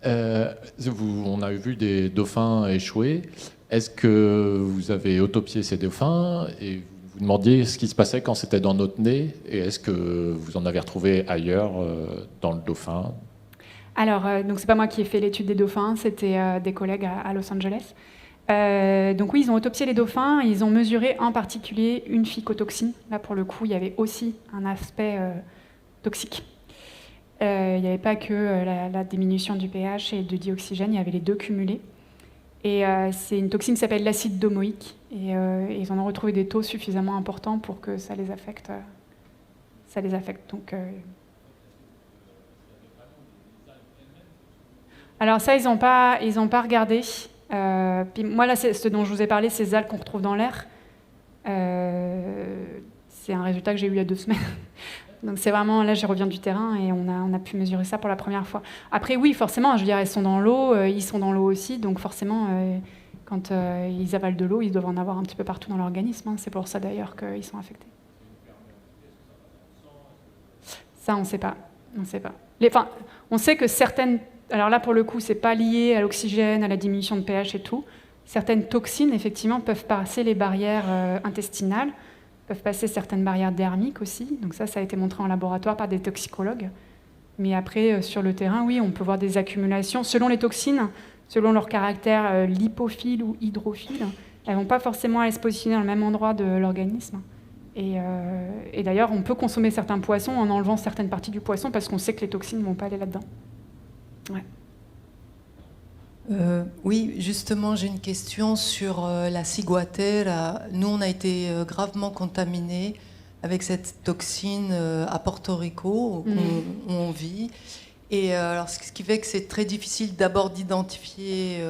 On a vu des dauphins échouer. Est-ce que vous avez autopsié ces dauphins et vous demandiez ce qui se passait quand c'était dans notre nez et est-ce que vous en avez retrouvé ailleurs dans le dauphin? Alors, donc c'est pas moi qui ai fait l'étude des dauphins, c'était des collègues à Los Angeles. Donc oui, ils ont autopsié les dauphins, ils ont mesuré en particulier une phycotoxine. Là, pour le coup, il y avait aussi un aspect toxique. Il n'y avait pas que la diminution du pH et du dioxygène, il y avait les deux cumulés. Et c'est une toxine qui s'appelle l'acide domoïque. Et ils en ont retrouvé des taux suffisamment importants pour que ça les affecte. Donc, alors ça, ils n'ont pas regardé. Puis moi, là, ce dont je vous ai parlé, ces algues qu'on retrouve dans l'air, c'est un résultat que j'ai eu il y a 2 semaines. Donc c'est vraiment, là, je reviens du terrain et on a pu mesurer ça pour la première fois. Après, oui, forcément, je veux dire, elles sont dans l'eau, ils sont dans l'eau aussi, donc forcément, quand ils avalent de l'eau, ils doivent en avoir un petit peu partout dans l'organisme. Hein. C'est pour ça, d'ailleurs, qu'ils sont affectés. Ça, on ne sait pas. On sait que certaines... Alors là, pour le coup, c'est pas lié à l'oxygène, à la diminution de pH et tout. Certaines toxines, effectivement, peuvent passer les barrières intestinales, peuvent passer certaines barrières dermiques aussi. Donc ça a été montré en laboratoire par des toxicologues. Mais après, sur le terrain, oui, on peut voir des accumulations. Selon les toxines, selon leur caractère lipophile ou hydrophile, elles ne vont pas forcément aller se positionner dans le même endroit de l'organisme. Et d'ailleurs, on peut consommer certains poissons en enlevant certaines parties du poisson parce qu'on sait que les toxines ne vont pas aller là-dedans. Ouais. Oui, justement, j'ai une question sur la ciguatera. Nous, on a été gravement contaminés avec cette toxine à Porto Rico, où on vit. Et alors, ce qui fait que c'est très difficile d'abord d'identifier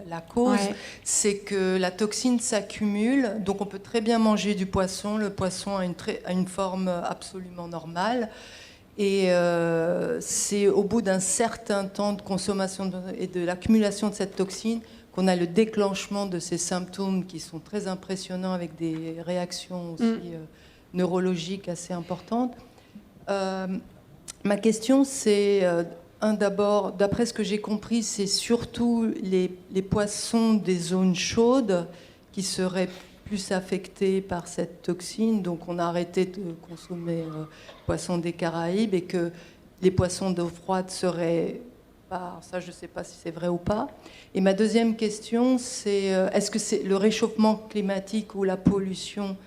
la cause, c'est que la toxine s'accumule. Donc, on peut très bien manger du poisson. Le poisson a une forme absolument normale. Et c'est au bout d'un certain temps de consommation et de l'accumulation de cette toxine qu'on a le déclenchement de ces symptômes qui sont très impressionnants avec des réactions aussi neurologiques assez importantes. Ma question, c'est D'abord, d'après ce que j'ai compris, c'est surtout les poissons des zones chaudes qui seraient plus affectés par cette toxine. Donc on a arrêté de consommer poissons des Caraïbes et que les poissons d'eau froide seraient pas... Ça, je ne sais pas si c'est vrai ou pas. Et ma deuxième question, c'est est-ce que c'est le réchauffement climatique ou la pollution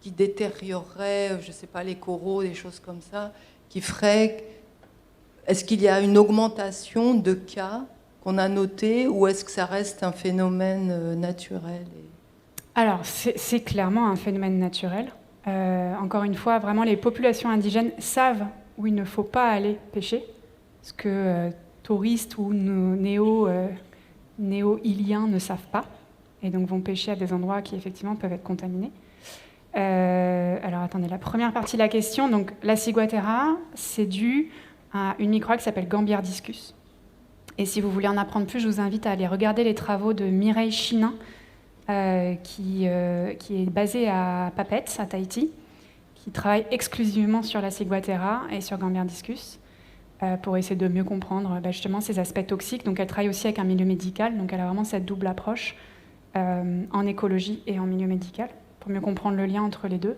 qui détériorerait, je ne sais pas, les coraux, des choses comme ça, qui ferait... Est-ce qu'il y a une augmentation de cas qu'on a notés ou est-ce que ça reste un phénomène naturel Alors, c'est clairement un phénomène naturel. Encore une fois, vraiment, les populations indigènes savent où il ne faut pas aller pêcher, ce que touristes ou néo-iliens ne savent pas, et donc vont pêcher à des endroits qui, effectivement, peuvent être contaminés. Alors, attendez, la première partie de la question, donc la ciguatera, c'est dû à une microalgue qui s'appelle Gambierdiscus. Et si vous voulez en apprendre plus, je vous invite à aller regarder les travaux de Mireille Chinin, qui est basée à Papeete, à Tahiti, qui travaille exclusivement sur la ciguatera et sur Gambierdiscus, pour essayer de mieux comprendre justement ces aspects toxiques. Donc elle travaille aussi avec un milieu médical, donc elle a vraiment cette double approche en écologie et en milieu médical, pour mieux comprendre le lien entre les deux.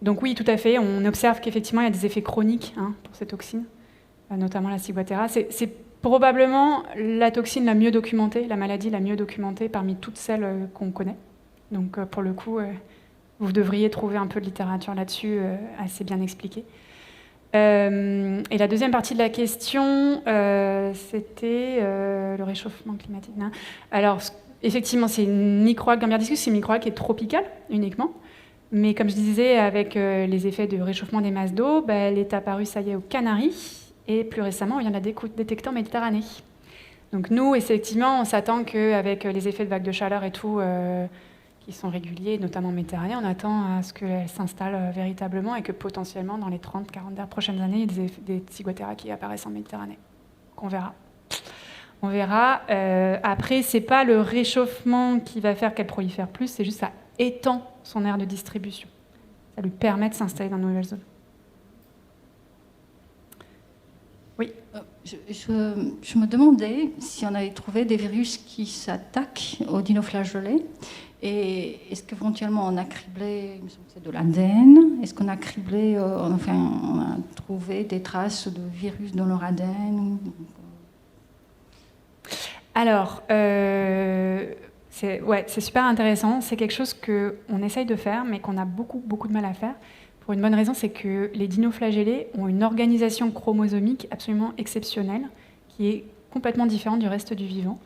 Donc oui, tout à fait, on observe qu'effectivement il y a des effets chroniques pour ces toxines, notamment la ciguatera. C'est probablement la toxine la mieux documentée, la maladie la mieux documentée parmi toutes celles qu'on connaît. Donc pour le coup, vous devriez trouver un peu de littérature là-dessus assez bien expliquée. Et la deuxième partie de la question, c'était le réchauffement climatique. Non. Alors effectivement, c'est une microalgue Gambierdiscus, c'est une microalgue qui est tropicale uniquement. Mais comme je disais, avec les effets de réchauffement des masses d'eau, elle est apparue, ça y est, aux Canaries. Et plus récemment, on vient de la détecter en Méditerranée. Donc nous, effectivement, on s'attend qu'avec les effets de vagues de chaleur et tout, qui sont réguliers, notamment en Méditerranée, on attend à ce qu'elles s'installent véritablement et que potentiellement, dans les 30-40 prochaines années, il y ait des ciguateras qui apparaissent en Méditerranée. Donc on verra. On verra. Après, ce n'est pas le réchauffement qui va faire qu'elle prolifère plus, c'est juste ça étend son aire de distribution. Ça lui permet de s'installer dans de nouvelles zones. Oui. Je me demandais si on avait trouvé des virus qui s'attaquent aux dinoflagellés. Et est-ce qu'éventuellement on a criblé, il me semble que c'est de l'ADN, est-ce qu'on a criblé, on a trouvé des traces de virus dans leur ADN? Alors, c'est super intéressant. C'est quelque chose qu'on essaye de faire, mais qu'on a beaucoup de mal à faire. Pour une bonne raison, c'est que les dinoflagellés ont une organisation chromosomique absolument exceptionnelle, qui est complètement différente du reste du vivant.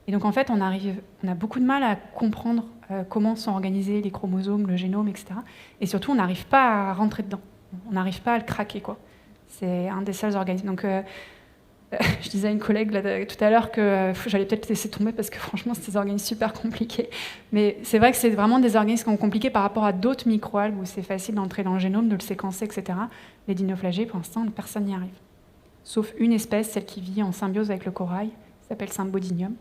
Et donc, en fait, on a beaucoup de mal à comprendre comment sont organisés les chromosomes, le génome, etc. Et surtout, on n'arrive pas à rentrer dedans. On n'arrive pas à le craquer, quoi. C'est un des seuls organismes. Donc, je disais à une collègue là, tout à l'heure que j'allais peut-être laisser tomber parce que franchement, c'est des organismes super compliqués. Mais c'est vrai que c'est vraiment des organismes qui sont compliqués par rapport à d'autres microalgues où c'est facile d'entrer dans le génome, de le séquencer, etc. Les dinoflagellés, pour l'instant, personne n'y arrive. Sauf une espèce, celle qui vit en symbiose avec le corail, qui s'appelle Symbiodinium.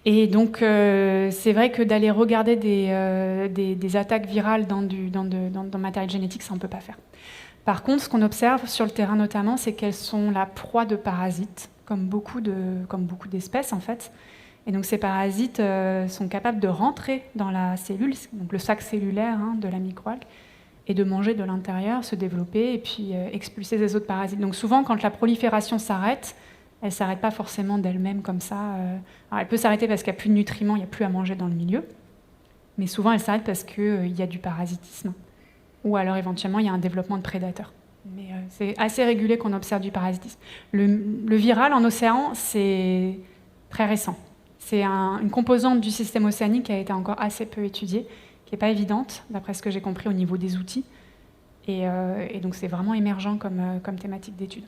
Et donc, c'est vrai que d'aller regarder des attaques virales dans le matériel génétique, ça, on ne peut pas faire. Par contre, ce qu'on observe sur le terrain notamment, c'est qu'elles sont la proie de parasites, comme beaucoup d'espèces en fait. Et donc ces parasites sont capables de rentrer dans la cellule, donc le sac cellulaire de la microalgue, et de manger de l'intérieur, se développer et puis expulser des autres parasites. Donc souvent, quand la prolifération s'arrête, elle ne s'arrête pas forcément d'elle-même comme ça. Alors elle peut s'arrêter parce qu'il n'y a plus de nutriments, il n'y a plus à manger dans le milieu. Mais souvent, elle s'arrête parce qu'il y a du parasitisme. Ou alors éventuellement il y a un développement de prédateurs. Mais c'est assez régulier qu'on observe du parasitisme. Le viral en océan, c'est très récent. C'est une composante du système océanique qui a été encore assez peu étudiée, qui n'est pas évidente, d'après ce que j'ai compris au niveau des outils. Et donc c'est vraiment émergent comme thématique d'étude.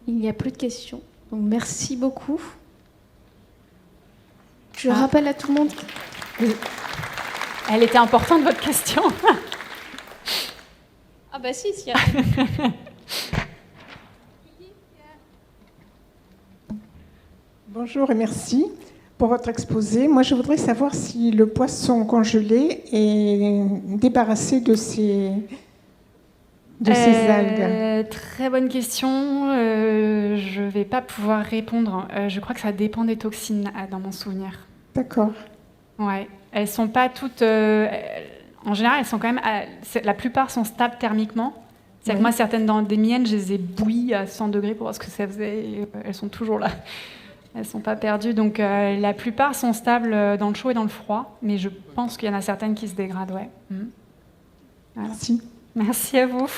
Il n'y a plus de questions. Donc merci beaucoup. Je rappelle à tout le monde... Elle était importante, votre question. Ah bah si. Bonjour et merci pour votre exposé. Moi, je voudrais savoir si le poisson congelé est débarrassé de ces de ces algues? Très bonne question. Je ne vais pas pouvoir répondre. Je crois que ça dépend des toxines, dans mon souvenir. D'accord. Ouais. Elles sont pas toutes... en général, elles sont quand même... la plupart sont stables thermiquement. C'est que moi, certaines des miennes, je les ai bouillies à 100 degrés pour voir ce que ça faisait. Et, elles sont toujours là. Elles ne sont pas perdues. Donc, la plupart sont stables dans le chaud et dans le froid. Mais je pense qu'il y en a certaines qui se dégradent, ouais. Voilà. Merci. Merci à vous.